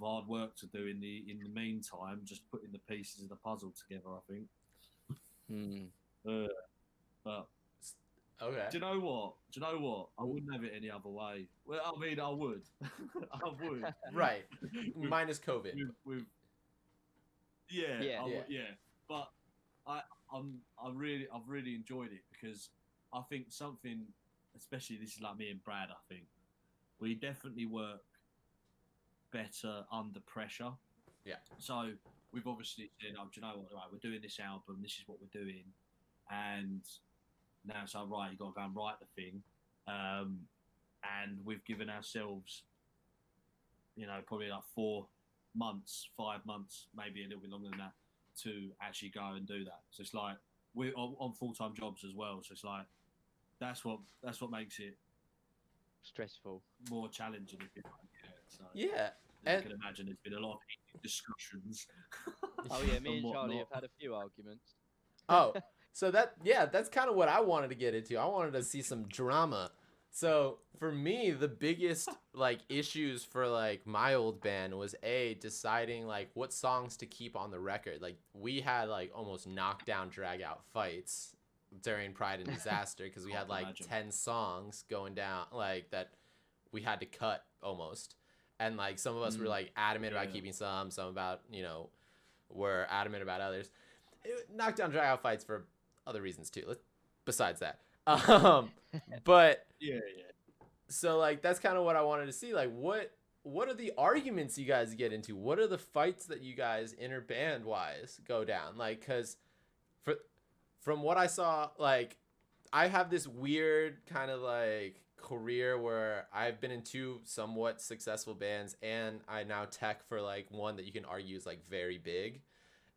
hard work to do in the meantime, just putting the pieces of the puzzle together. I think. But Okay. do you know what? I wouldn't have it any other way. Well, I mean, I would. I would. Right. With- Minus COVID. with yeah, Yeah. I would- Yeah. yeah. But I've really enjoyed it because I think something, especially this is like me and Brad. I think we definitely work better under pressure. Yeah. So we've obviously said, oh, do you know what? Right, we're doing this album. This is what we're doing, and now it's like, right, you got to go and write the thing. And we've given ourselves, probably like 4 months, 5 months, maybe a little bit longer than that, to actually go and do that. So it's like we're on full-time jobs as well. So it's like that's what makes it Stressful. more challenging. If you like. Yeah. So Yeah. I And can imagine there's been a lot of heated discussions. Oh yeah, me and and Charlie whatnot. have had a few arguments. oh, so that's kind of what I wanted to get into. I wanted to see some drama. So for me, the biggest like issues for like my old band was deciding like what songs to keep on the record. Like we had like almost knockdown drag out fights during Pride and Disaster because we I had can like imagine. 10 songs going down like that we had to cut almost. And like some of us were like adamant about Yeah. keeping some about, were adamant about others. Knockdown drag out fights for other reasons too. Besides that. But Yeah. so like that's kind of what I wanted to see. Like what are the arguments you guys get into? What are the fights that you guys inter band wise go down? Like cuz from what I saw, like I have this weird kind of like career where I've been in two somewhat successful bands and I now tech for like one that you can argue is like very big.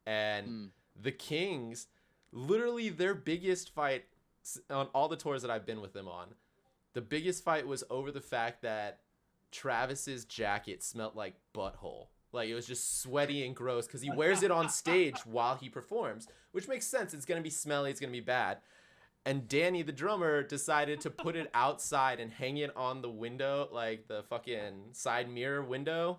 And the Kings, literally their biggest fight on all the tours that I've been with them on, the biggest fight was over the fact that Travis's jacket smelled like butthole. Like it was just sweaty and gross because he wears it on stage while he performs, which makes sense. It's gonna be smelly. It's gonna be bad. And Danny, the drummer, decided to put it outside and hang it on the window, like the fucking side mirror window,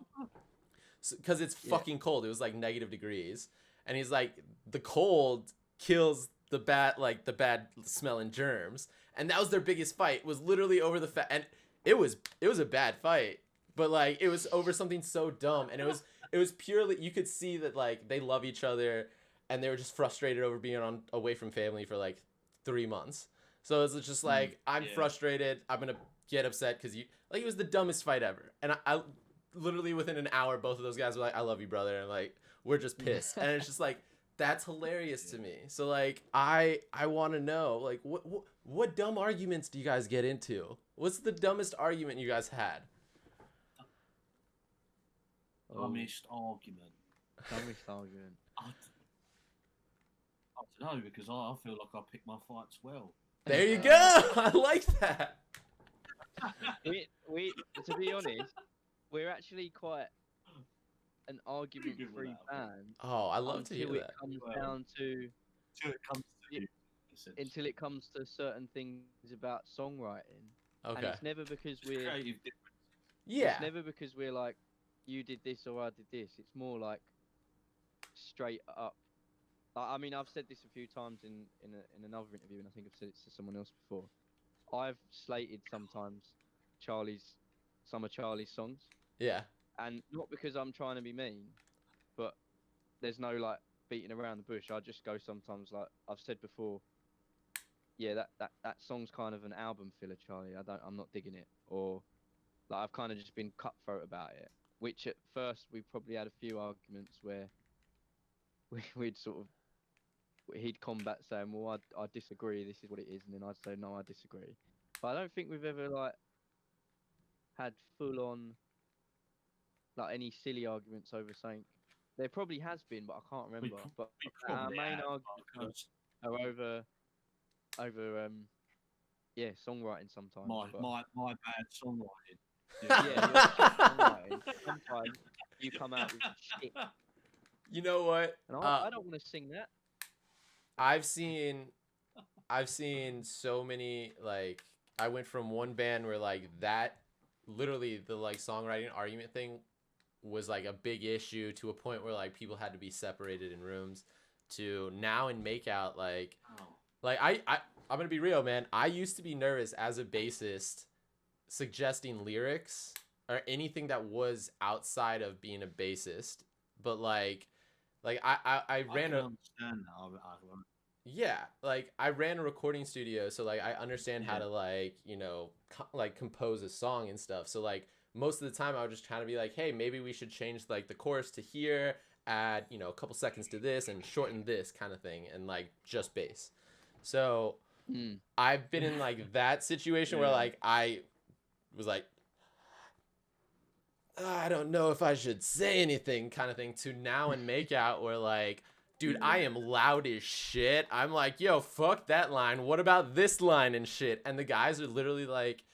because it's fucking cold. It was like -degrees, and he's like, the cold kills the bad smelling germs, and that was their biggest fight. Was literally over the and it was a bad fight. But like it was over something so dumb, and it was purely, you could see that like they love each other, and they were just frustrated over being away from family for like 3 months. So it's just like I'm frustrated. I'm gonna get upset because it was the dumbest fight ever, and I literally within an hour both of those guys were like, "I love you, brother," and like we're just pissed, and it's just like that's hilarious to me. So like I want to know like what dumb arguments do you guys get into? What's the dumbest argument you guys had? Dumbest argument. Dumbest argument. I don't know because I feel like I pick my fights well. There you go. I like that. We to be honest, we're actually quite an argument-free band. Oh, I love to hear until it that. comes down to Until it comes to you. until it comes to certain things about songwriting. And Okay. it's never because It's we're creative difference. Yeah. It's never because we're like, you did this or I did this. It's more like straight up. I mean, I've said this a few times in another interview, and I think I've said it to someone else before. I've slated sometimes some of Charlie's songs, Yeah. and not because I'm trying to be mean, but there's no like beating around the bush. I just go sometimes like I've said before. Yeah, that song's kind of an album filler, Charlie. I'm not digging it, or like I've kind of just been cutthroat about it. Which at first we probably had a few arguments where he'd combat saying, well, I disagree, this is what it is, and then I'd say, no, I disagree. But I don't think we've ever like had full on like any silly arguments over something. There probably has been, but I can't remember. But our probably main have, arguments because are over songwriting sometimes. my but- bad songwriting. yeah, your songwriting. Sometimes you come out with shit, You know what? and I don't want to sing that. I've seen so many, like, I went from one band where like that literally the like songwriting argument thing was like a big issue to a point where like people had to be separated in rooms, to now in Makeout like I'm gonna be real, man. I used to be nervous as a bassist suggesting lyrics or anything that was outside of being a bassist, but like I ran a understand that. yeah, like I ran a recording studio, so like I understand how Yeah. to like like compose a song and stuff. So like most of the time I would just kind of be like, hey, maybe we should change like the chorus to here, add a couple seconds to this, and shorten this kind of thing, and like just bass. So I've been in like that situation where Yeah. like I was like, I don't know if I should say anything kind of thing, to now in Makeout where like, dude, I am loud as shit. I'm like, yo, fuck that line. What about this line and shit? And the guys are literally like,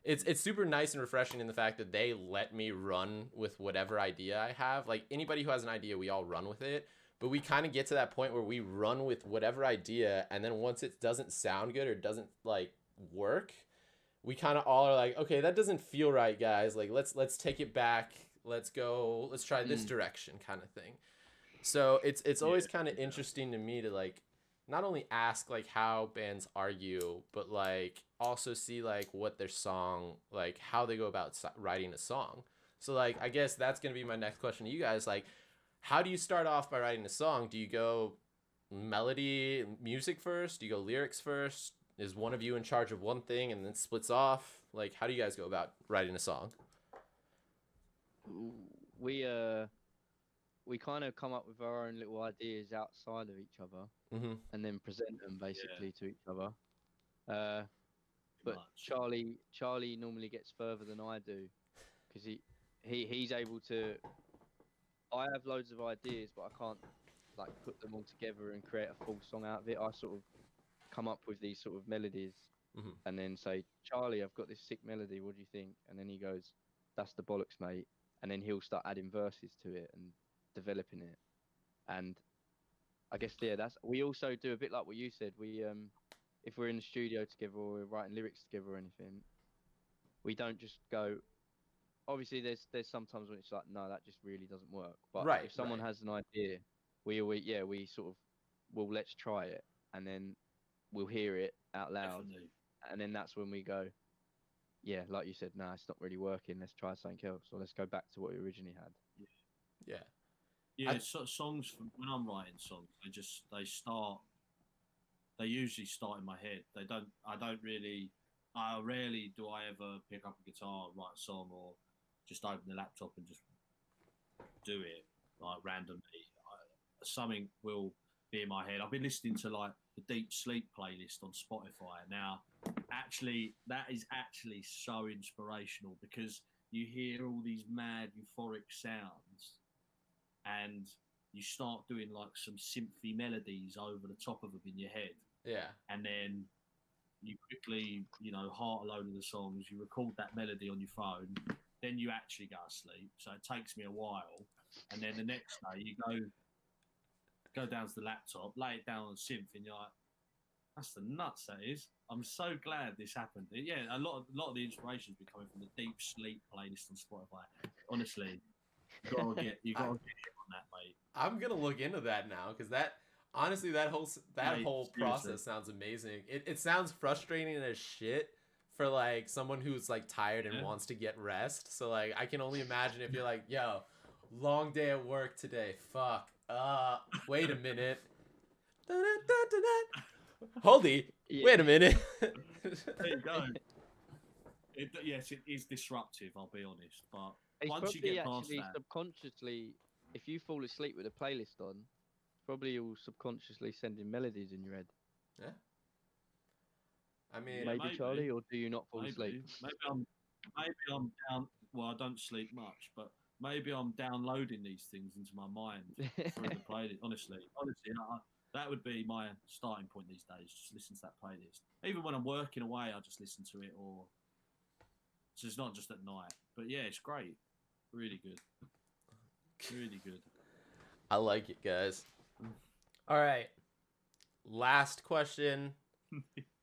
it's super nice and refreshing in the fact that they let me run with whatever idea I have. Like anybody who has an idea, we all run with it. But we kind of get to that point where we run with whatever idea, and then once it doesn't sound good or doesn't like work, we kind of all are like, okay, that doesn't feel right, guys. Like let's take it back. Let's go. Let's try this direction, kind of thing. So it's always kind of interesting to me to like not only ask like how bands argue, but like also see like what their song, like how they go about writing a song. So like I guess that's gonna be my next question to you guys. Like, how do you start off by writing a song? Do you go melody, music first? Do you go lyrics first? Is one of you in charge of one thing and then splits off? Like, how do you guys go about writing a song? We kind of come up with our own little ideas outside of each other, and then present them basically to each other. But Charlie normally gets further than I do, because he's able to. I have loads of ideas, but I can't like put them all together and create a full song out of it. I sort of come up with these sort of melodies, and then say, Charlie, I've got this sick melody. What do you think? And then he goes, that's the bollocks, mate. And then he'll start adding verses to it and developing it. And I guess we also do a bit like what you said. We if we're in the studio together or we're writing lyrics together or anything, we don't just go. Obviously, there's sometimes when it's like, no, that just really doesn't work. But if someone has an idea, we sort of, well, let's try it, and then we'll hear it out loud, and then that's when we go, yeah, like you said, no, it's not really working. Let's try something else, or let's go back to what we originally had. Yeah. Songs when I'm writing songs, they usually start in my head. I rarely do I ever pick up a guitar and write a song, or just open the laptop and just do it like randomly. Something will be in my head. I've been listening to like the Deep Sleep playlist on Spotify now. Actually, that is actually so inspirational, because you hear all these mad euphoric sounds and you start doing like some synthy melodies over the top of them in your head. Yeah. And then you quickly, heart a load of the songs, you record that melody on your phone, then you actually go to sleep. So it takes me a while. And then the next day you go down to the laptop, lay it down on synth, and you're like, that's the nuts, that is. I'm so glad this happened. Yeah, a lot of the inspiration's been coming from the Deep Sleep playlist on Spotify. Honestly, you gotta get in on that, mate. I'm gonna look into that now, because that honestly, that whole process sounds amazing. It sounds frustrating as shit for like someone who's like tired and wants to get rest. So like I can only imagine if you're like, yo, long day at work today. Fuck. Wait a minute. Holy. Wait a minute. There you go. Yes, it is disruptive, I'll be honest. But once you get past that, subconsciously, if you fall asleep with a playlist on, probably you'll subconsciously sending melodies in your head. Yeah. I mean, maybe Charlie, or do you not fall asleep? Maybe I'm down. Well, I don't sleep much, but maybe I'm downloading these things into my mind through the playlist. Honestly, that would be my starting point these days. Just listen to that playlist. Even when I'm working away, I just listen to it. Or so it's not just at night. But yeah, it's great. Really good. Really good. I like it, guys. All right. Last question.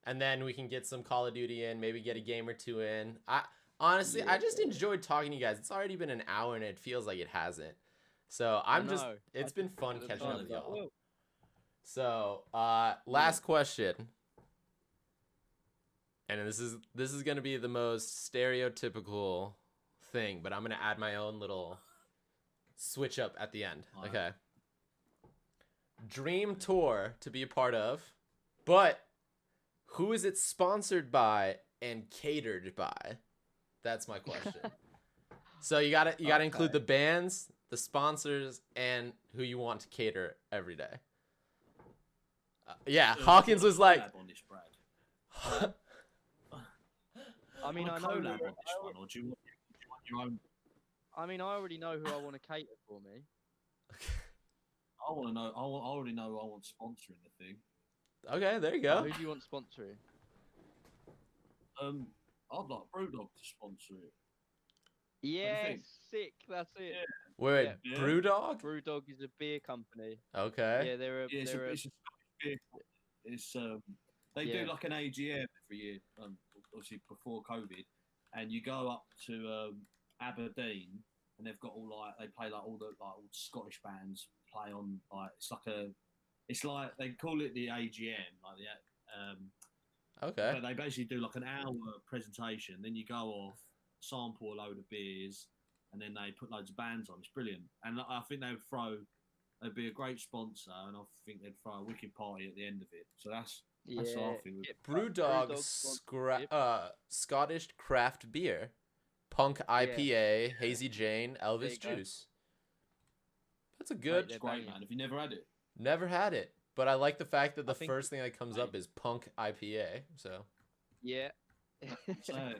And then we can get some Call of Duty in, maybe get a game or two in. Honestly, I just enjoyed talking to you guys. It's already been an hour and it feels like it hasn't. So it's been fun catching up with y'all. So, last question. And this is going to be the most stereotypical thing, but I'm going to add my own little switch up at the end. Okay. Dream tour to be a part of, but who is it sponsored by and catered by? That's my question. So you gotta include the bands, the sponsors, and who you want to cater every day. Hawkins was like, on this, Brad. I mean, I know on this one, or do you want your own? I mean, I already know who I want to cater for me. I want to know. I already know who I want sponsoring the thing. Okay, there you Oh, go. who do you want sponsoring? I'd like Brewdog to sponsor it. Yeah, think? sick. That's it. Yeah. Wait, Yeah. Brewdog? Brewdog is a beer company. Okay. Yeah, they're a. Yeah, it's they're a a Scottish beer. It's They Yeah. do like an AGM every year, obviously before COVID, and you go up to Aberdeen, and they've got they play like all the Scottish bands play on like it's like they call it the AGM like the Okay. but they basically do like an hour presentation, then you go off, sample a load of beers, and then they put loads of bands on. It's brilliant, and I think they'd be a great sponsor, and I think they'd throw a wicked party at the end of it. So that's what I think. get Brewdog sponsorship. Scottish craft beer. Punk IPA, Hazy Jane, Elvis you go. Juice. That's a good. they're It's great, banging. man. Have you never had it? Never had it, but I like the fact that the I think first thing that comes up is Punk IPA. So Yeah. Saying.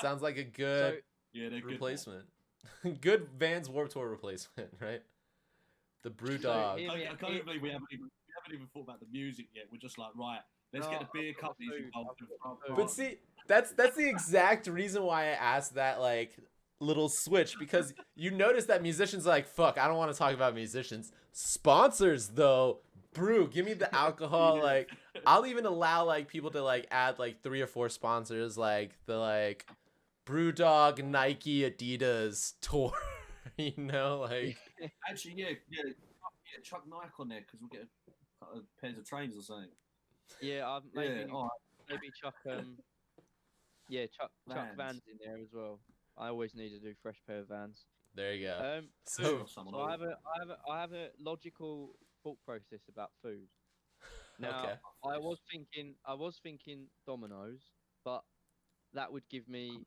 sounds like a So good Yeah, they're good. replacement. Good Vans Warped Tour replacement, right? The Brewdog. here- I can't believe we haven't even thought about the music yet. We're just like, right, let's get the beer I've got companies food, involved. I've got food. But see, that's the exact reason why I asked that like little switch, because you notice that musicians are like, fuck, I don't want to talk about musicians. Sponsors though, brew, give me the alcohol. Like I'll even allow like people to like add like 3 or 4 sponsors, like the like Brewdog, Nike, Adidas tour. You know, like Actually, yeah, chuck Nike on there because we'll get a couple of pairs of trainers or something. yeah, I've maybe all right. maybe chuck chuck Vans in there as well. I always need to do fresh pair of Vans. there you go. Food So or something So I have a logical thought process about food. Now okay. I was thinking Domino's, but that would give me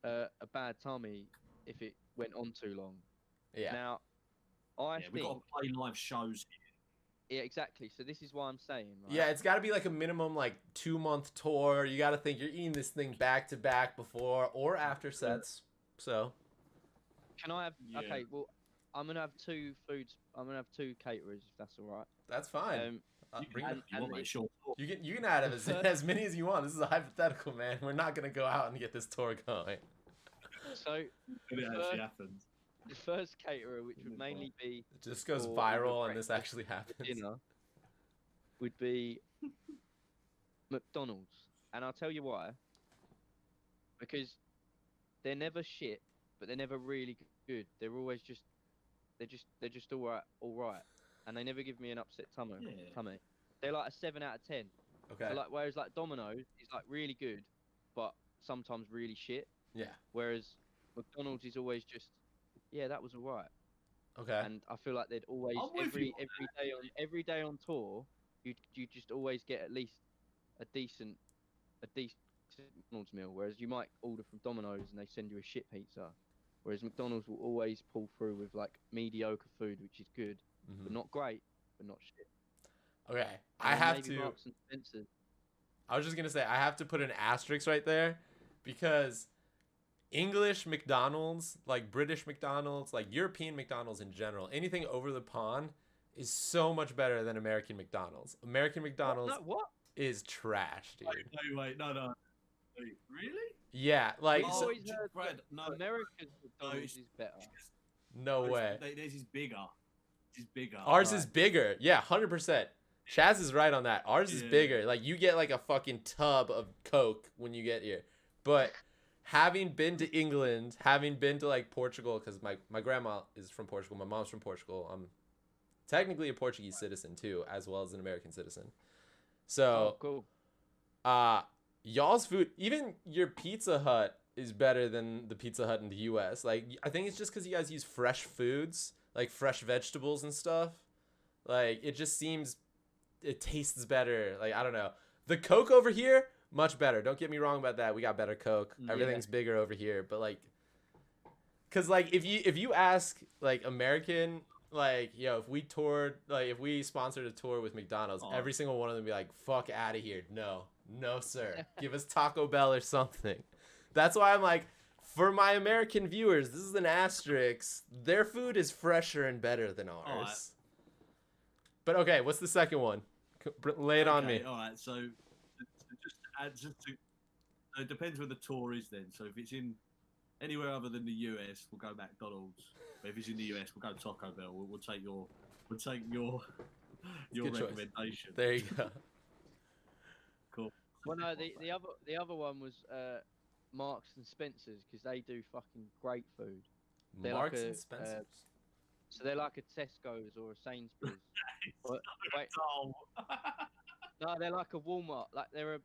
a bad tummy if it went on too long. Yeah. Now I Yeah, we've think got to play live shows here. yeah, exactly. So this is why I'm saying. Right? Yeah, it's got to be like a minimum like 2-month tour. You got to think you're eating this thing back to back before or after sets. So Can I have? Yeah. Okay, well, I'm gonna have 2 foods. I'm gonna have 2 caterers if that's all right. that's fine. You Bring can, it. if you want, mate, sure. You can add as many as you want. This is a hypothetical, man. We're not gonna go out and get this tour going. So If it actually happens. the first caterer, which would mainly be It just goes Or viral, either and this breakfast actually for happens. dinner, would be McDonald's, and I'll tell you why. Because they're never shit, but they're never really good. They're always they're just all right, and they never give me an upset tummy. Yeah. They're like a 7 out of 10. Okay. So like, whereas like Domino's is like really good, but sometimes really shit. Yeah. Whereas McDonald's is always just, yeah, that was alright. Okay. And I feel like they'd always I'm with you on every day on tour, you just always get at least a decent McDonald's meal. Whereas you might order from Domino's and they send you a shit pizza. Whereas McDonald's will always pull through with like mediocre food, which is good, but Mhm. not great, but not shit. Okay. And I then have maybe to. Marks and Spencer's. I was just gonna say I have to put an asterisk right there, because English McDonald's, like British McDonald's, like European McDonald's in general, anything over the pond is so much better than American McDonald's. American McDonald's What? is trash, dude. Wait, no. Wait, really? Yeah, like I've so- always heard Brad, that no. America's McDonald's is better. no way. Theirs is bigger. This is bigger. Ours right? is bigger. Yeah, 100%. Chaz is right on that. Ours is Yeah. bigger. Like you get like a fucking tub of Coke when you get here. But having been to England, having been to like Portugal, because my grandma is from Portugal, my mom's from Portugal. I'm technically a Portuguese citizen too, as well as an American citizen. So Cool. y'all's food, even your Pizza Hut is better than the Pizza Hut in the US. Like I think it's just because you guys use fresh foods, like fresh vegetables and stuff. Like it just seems it tastes better. Like I don't know. The Coke over here, much better. Don't get me wrong about that. We got better Coke. Yeah. Everything's bigger over here. But like, cause like if you ask like American, like if we toured, like if we sponsored a tour with McDonald's, Oh. every single one of them would be like, fuck out of here. No sir. Give us Taco Bell or something. That's why I'm like, For my American viewers, this is an asterisk. Their food is fresher and better than ours. All right. But okay, what's the second one? Lay it on me. All right. So it depends where the tour is then. So if it's in anywhere other than the US, we'll go McDonald's. But if it's in the US, we'll go Taco Bell. We'll take your Good choice. recommendation. There you go. Cool. Well, no, the other one was Marks and Spencers because they do fucking great food. They're like Marks a, and Spencers. So they're like a Tesco's or a Sainsbury's. But, wait, no, they're like a Walmart. Like they're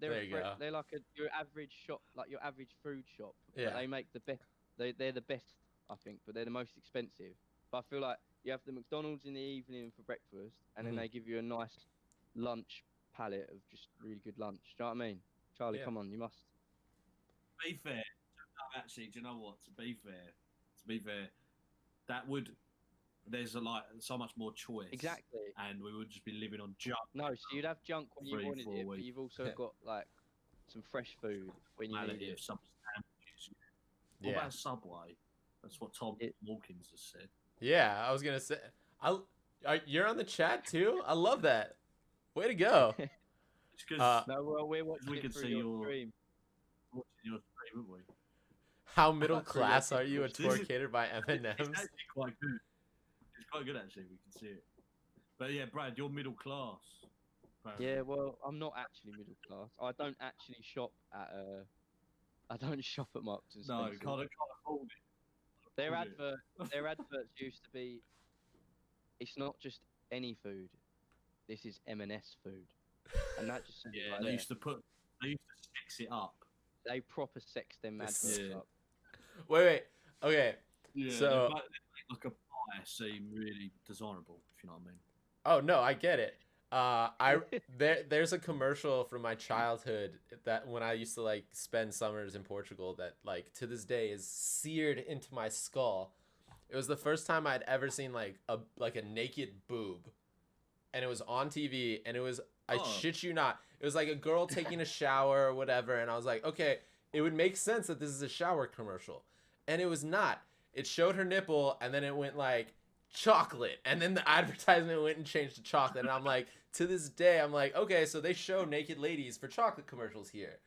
There you go. they're like your average shop, like your average food shop. But Yeah. they make the best. They're the best, I think, but they're the most expensive. But I feel like you have the McDonald's in the evening for breakfast, and then Mhm. they give you a nice lunch palette of just really good lunch. Do you know what I mean? Charlie, Yeah. come on, you must. To be fair, no, actually, do you know what? To be fair, that would there's so much more choice. Exactly. And we would just be living on junk. No, so you'd have junk when you 3, wanted 4 it, but weeks. you've also Yeah. got like some fresh food when you need Quality it. of some sandwiches. What Yeah. about Subway? That's what Tom It- Wilkins has said. Yeah, I was gonna say. You're on the chat too. I love that. Way to go. It's because No, well, we're watching we it can through see your your- stream. watching your stream, wouldn't we? How middle That's really class are you? A interesting. tour catered by It's M&M's. actually quite good. It's quite good actually. We can see it. But yeah, Brad, you're middle class. apparently. Yeah, well, I'm not actually middle class. I don't actually shop at I don't shop at Marks and No, Spencer's. can't afford it. Their afford it. their adverts used to be. It's not just any food. This is M&S food, and that just Yeah, like they there. used to sex it up. They proper sex them adverts Yeah. up. Wait. Okay. Yeah, So- they make like a pie seem really desirable, if you know what I mean. Oh no, I get it. There's a commercial from my childhood that when I used to like spend summers in Portugal that like to this day is seared into my skull. It was the first time I'd ever seen like a naked boob, and it was on TV, and it was I Oh. shit you not, it was like a girl taking a shower or whatever, and I was like, okay, it would make sense that this is a shower commercial, and it was not. It showed her nipple, and then it went like chocolate, and then the advertisement went and changed to chocolate, and I'm like, to this day I'm like, okay, so they show naked ladies for chocolate commercials here.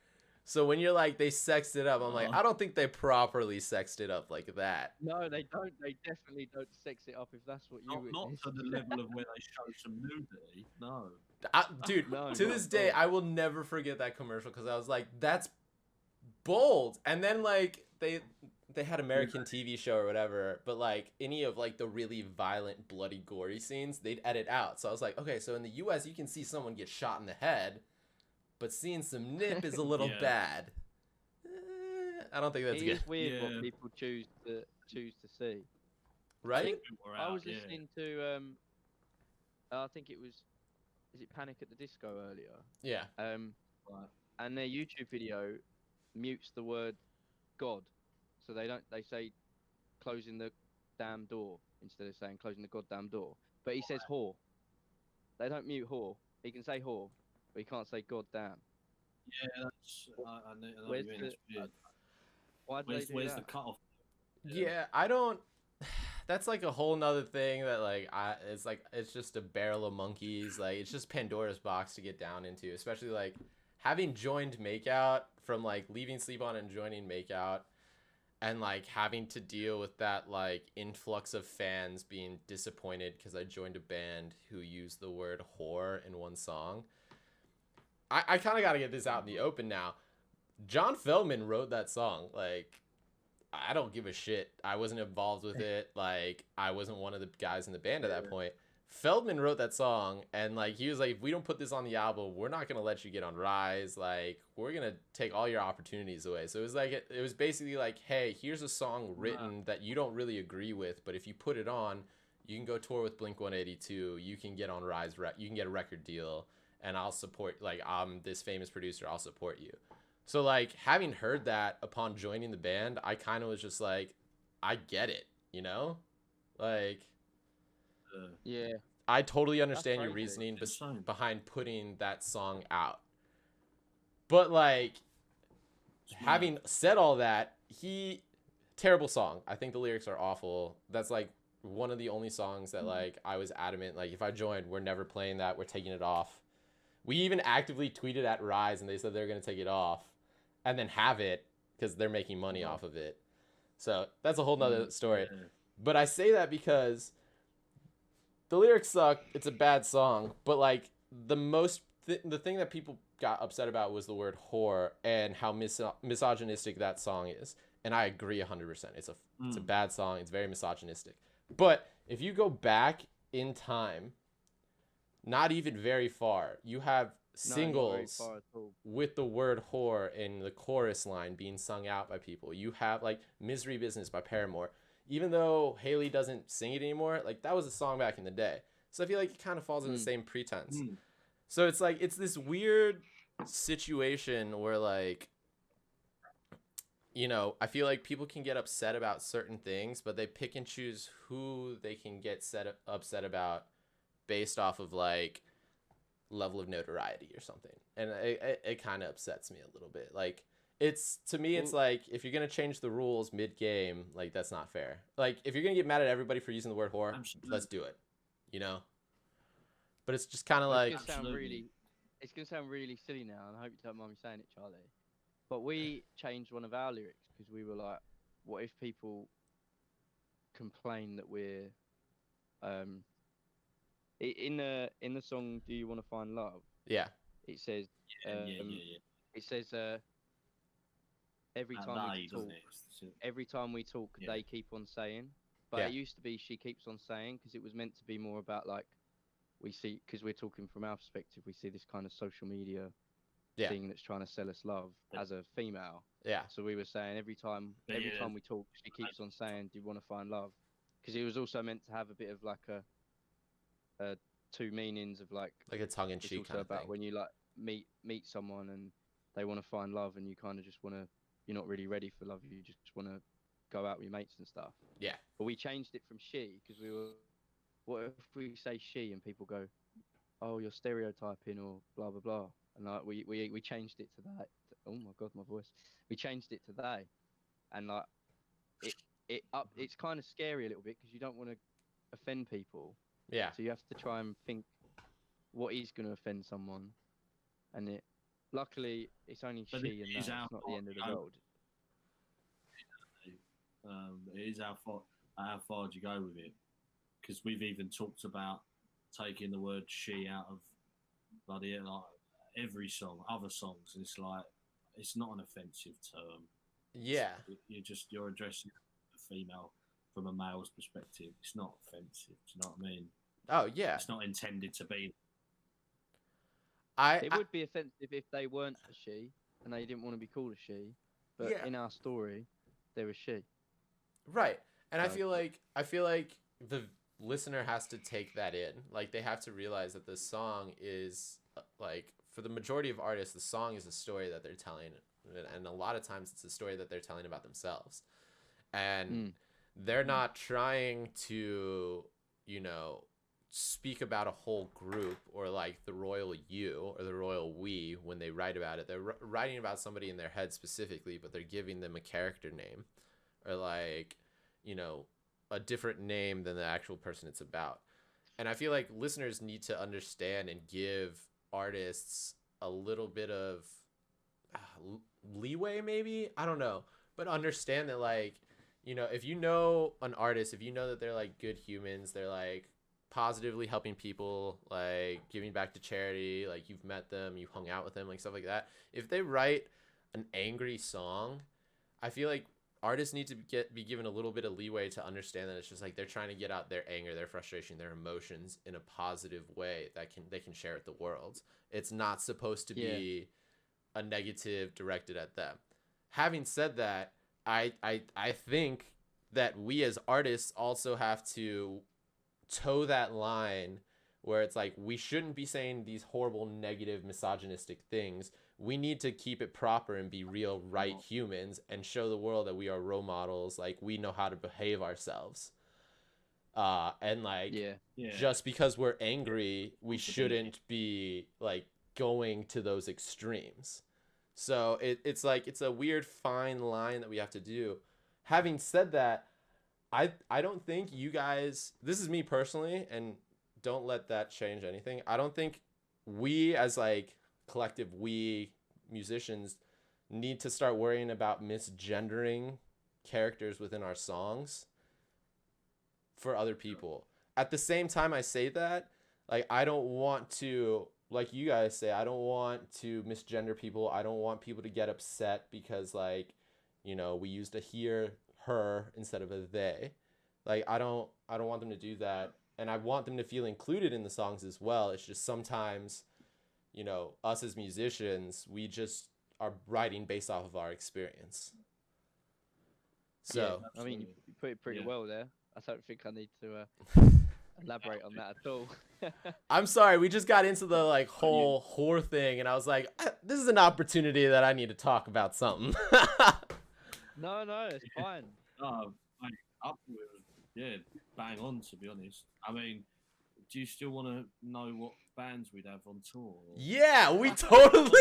So when you're like they sexed it up, I'm like, I don't think they properly sexed it up like that. No, they don't. They definitely don't sex it up if that's what you Not witnessed. to the level of where they show some nudity. No. Dude, No, to not this at day all. I will never forget that commercial because I was like, that's bold. And then like they had American TV show or whatever, but like any of like the really violent, bloody, gory scenes they'd edit out. So I was like, okay, so in the US you can see someone get shot in the head, but seeing some nip is a little Yeah. bad. I don't think that's It good, is weird Yeah. what people choose to see. right? We're I out, was yeah. listening to I think it was, is it Panic at the Disco earlier? Yeah. Right. And their YouTube video mutes the word God, so they say closing the damn door instead of saying closing the goddamn door. But he says whore. They don't mute whore. He can say whore, but he can't say goddamn. Yeah, that's. I know what Where's you mean. the- That's weird. Why do they do Where's the that? cutoff? Yeah, I don't. That's like a whole nother thing that like it's just a barrel of monkeys. Like it's just Pandora's box to get down into, especially like having joined Makeout, from like leaving Sleep On and joining Makeout, and like having to deal with that like influx of fans being disappointed because I joined a band who used the word whore in one song. I kind of got to get this out in the open now. John Feldman wrote that song. Like, I don't give a shit. I wasn't involved with it. Like, I wasn't one of the guys in the band at that point. Feldman wrote that song, and like he was like, if we don't put this on the album, we're not gonna let you get on Rise. Like, we're gonna take all your opportunities away. So it was like it was basically like, hey, here's a song written that you don't really agree with, but if you put it on, you can go tour with Blink-182. You can get on Rise. You can get a record deal, and I'll support. Like, I'm this famous producer. I'll support you. So like having heard that upon joining the band, I kind of was just like, I get it, you know, like. Yeah. I totally understand your crazy. reasoning It's insane. behind putting that song out. But like It's having said all that, he terrible song. I think the lyrics are awful. That's like one of the only songs that like I was adamant like if I joined, we're never playing that. We're taking it off. We even actively tweeted at Rise and they said they're gonna take it off, and then have it because they're making money off of it. So that's a whole nother story. Yeah. But I say that because the lyrics suck. It's a bad song. But like the thing that people got upset about was the word whore and how misogynistic that song is. And I agree 100%. It's a bad song. It's very misogynistic. But if you go back in time, not even very far, you have singles with the word whore in the chorus line being sung out by people. You have like Misery Business by Paramore. Even though Haley doesn't sing it anymore, like that was a song back in the day. So I feel like it kind of falls in the same pretense. So it's like, it's this weird situation where like, you know, I feel like people can get upset about certain things, but they pick and choose who they can get upset about based off of like level of notoriety or something. And it kind of upsets me a little bit. Like, it's, to me, it's like, if you're going to change the rules mid-game, like, that's not fair. Like, if you're going to get mad at everybody for using the word whore, let's do it, you know? But it's just kind of like... It's going to sound really silly now, and I hope you don't mind me saying it, Charlie. But we changed one of our lyrics because we were like, what if people complain that we're... in the song "Do You Want to Find Love," yeah, it says it says every time we talk they keep on saying, but it used to be she keeps on saying, because it was meant to be more about like, we see, because we're talking from our perspective, we see this kind of social media thing that's trying to sell us love as a female. So we were saying every time we talk she keeps on saying, do you want to find love? Because it was also meant to have a bit of like a two meanings of like a tongue-in-cheek kind of about thing. when you like meet someone and they want to find love, and you kind of just want to, you're not really ready for love, you just want to go out with your mates and stuff. But we changed it from she, because we were, what if we say she and people go, oh, you're stereotyping or blah blah blah, and like we changed it to that. Oh my god, my voice. We changed it to they, and like it's kind of scary a little bit because you don't want to offend people. So you have to try and think what is going to offend someone, and luckily it's only she, and that's not the end of the world. It is how far do you go with it? Because we've even talked about taking the word she out of bloody like every song, other songs, and it's like, it's not an offensive term. You're addressing a female from a male's perspective. It's not offensive. Do you know what I mean? Oh yeah. It's not intended to be. It would be offensive if they weren't a she and they didn't want to be called a she, but in our story, they're a she. Right. And I feel like the listener has to take that in. Like, they have to realize that the song is like, for the majority of artists, the song is a story that they're telling, and a lot of times it's a story that they're telling about themselves. And they're not trying to, you know, speak about a whole group or like the royal you or the royal we when they write about it. They're writing about somebody in their head specifically, but they're giving them a character name or like, you know, a different name than the actual person it's about. And I feel like listeners need to understand and give artists a little bit of leeway, maybe, I don't know, but understand that, like, you know, if you know an artist, if you know that they're like good humans, they're like positively helping people, like giving back to charity, like you've met them, you've hung out with them, like stuff like that. If they write an angry song, I feel like artists need to be given a little bit of leeway to understand that it's just like they're trying to get out their anger, their frustration, their emotions in a positive way that they can share with the world. It's not supposed to be a negative directed at them. Having said that, I think that we as artists also have to toe that line where it's like, we shouldn't be saying these horrible, negative, misogynistic things. We need to keep it proper and be real, right humans and show the world that we are role models. Like, we know how to behave ourselves. And like, just because we're angry, we shouldn't be like going to those extremes. So it's like it's a weird fine line that we have to do. Having said that, I don't think you guys, this is me personally, and don't let that change anything. I don't think we as like collective we musicians need to start worrying about misgendering characters within our songs for other people. At the same time I say that, like I don't want to, like you guys say, I don't want to misgender people. I don't want people to get upset because like, you know, we used a he, her instead of a they. Like I don't want them to do that, and I want them to feel included in the songs as well. It's just sometimes, you know, us as musicians, we just are writing based off of our experience. So, I mean, you put it pretty Yeah. well there. I don't think I need to elaborate on that at all. I'm sorry, we just got into the like whole whore thing, and I was like, this is an opportunity that I need to talk about something. No, it's fine. Mate, up with, yeah, bang on, to be honest. I mean, do you still want to know what bands we'd have on tour? Or- Yeah, we totally.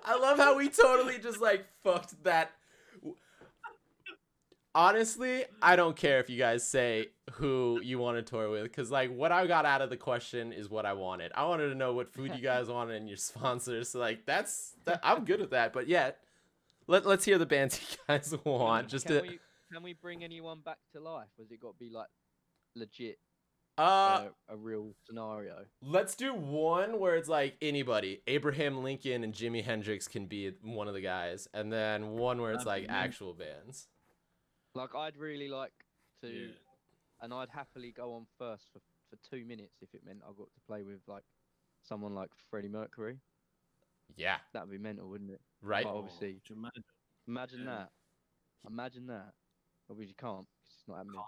I love how we totally just like fucked that. Honestly, I don't care if you guys say who you want to tour with, because like what I got out of the question is what I wanted. I wanted to know what food you guys wanted and your sponsors. So like I'm good with that. But yeah, let's hear the bands you guys want. Can we bring anyone back to life? Has it got to be like legit, uh a real scenario? let's do one where it's like anybody. Abraham Lincoln and Jimi Hendrix can be one of the guys, and then one where it's like actual bands. Like I'd really like to, Yeah. and I'd happily go on first for 2 minutes if it meant I got to play with like someone like Freddie Mercury. Yeah, That'd be mental, wouldn't it? right. But obviously, do you imagine? imagine Yeah. that. Imagine that. Obviously, you can't 'cause it's not happening.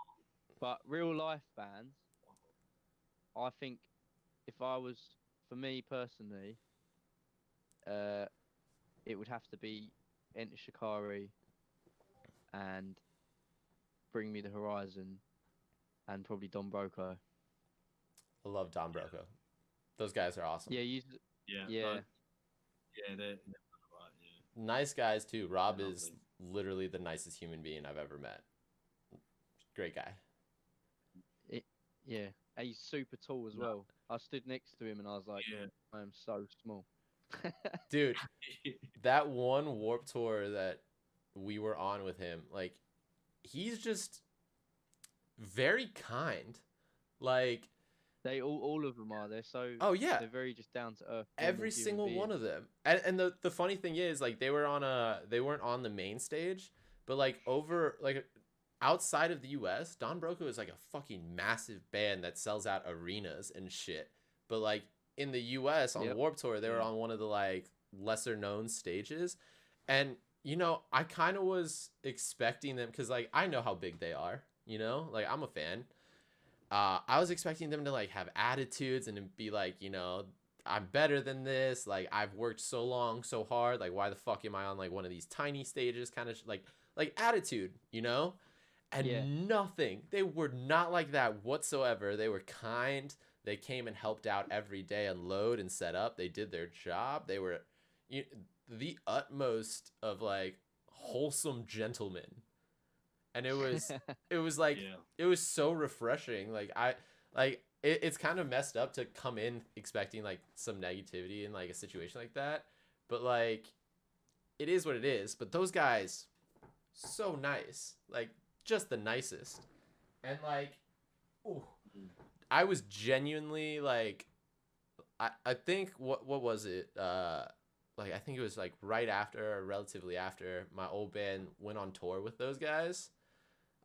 But real life bands, I think if I was, for me personally, it would have to be Enter Shikari and Bring Me the Horizon and probably Don Broco. I love Don Broco. Those guys are awesome. Yeah, Yeah. yeah. They're right. Yeah. Nice guys too. Rob They're is lovely. literally the nicest human being I've ever met. Great guy. Yeah. And he's super tall as well. I stood next to him and I was like, Yeah. I am so small. Dude, that one Warped Tour that we were on with him, like he's just very kind. Like They all of them are. They're so. oh yeah, They're very just down to earth. every single one of them. And the funny thing is like they weren't on the main stage, but like over like outside of the US, Don Broco is like a fucking massive band that sells out arenas and shit. But like in the US on Yep. Warped Tour, they were on one of the like lesser known stages. And you know, I kind of was expecting them cuz like I know how big they are, you know? Like I'm a fan. I was expecting them to like have attitudes and to be like, you know, I'm better than this. Like I've worked so long, so hard. Like why the fuck am I on like one of these tiny stages? Kind of like attitude, you know? And Yeah. nothing. They were not like that whatsoever. They were kind. They came and helped out every day, unload and set up. They did their job. They were the utmost of like wholesome gentlemen. And it was like Yeah. it was so refreshing. Like it's kind of messed up to come in expecting like some negativity in like a situation like that, but like it is what it is. But those guys, so nice, like just the nicest. And like ooh, I was genuinely like I think what was it like I think it was like right after or relatively after my old band went on tour with those guys.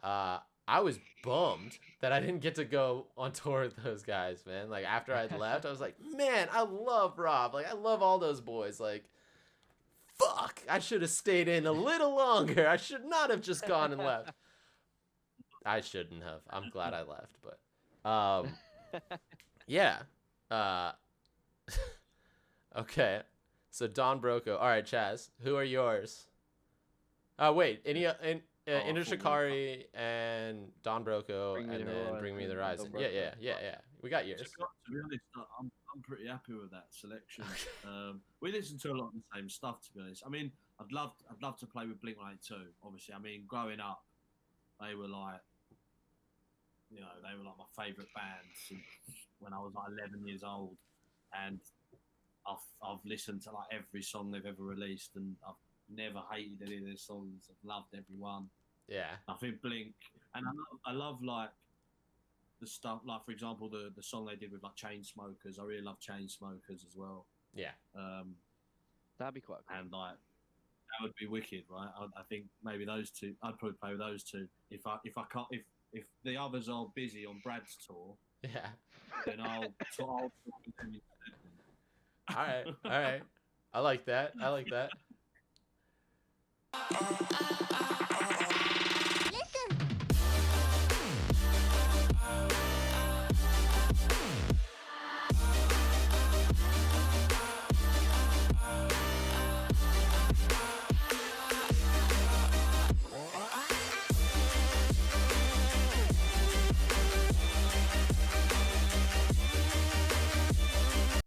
I was bummed that I didn't get to go on tour with those guys, man. Like after I'd left, I was like, man, I love Rob. Like I love all those boys. Like, fuck, I should have stayed in a little longer. I should not have just gone and left. I shouldn't have. I'm glad I left, but yeah. Okay. So Don Broco. All right, Chaz. Who are yours? Wait. Enter Shikari and Don Broco, Bring Me and the then Horizon Bring Me the and Horizon. Don Yeah, Broco. yeah. We got yours. To be honest, I'm pretty happy with that selection. We listen to a lot of the same stuff, to be honest. I mean, I'd love to play with Blink-182. Obviously, I mean, growing up, they were like, you know, they were like my favourite bands when I was like 11 years old, and I've listened to like every song they've ever released, and I've never hated any of their songs. I've loved every one. Yeah. I think Blink, and I love like the stuff, like for example the song they did with like Chainsmokers. I really love Chainsmokers as well. Yeah. That'd be quite cool. And like that would be wicked, right? I think maybe those two. I'd probably play with those two if I can't if the others are busy on Brad's tour. Yeah. Then I'll tour with them instead. All right. All right. I like that. I like that.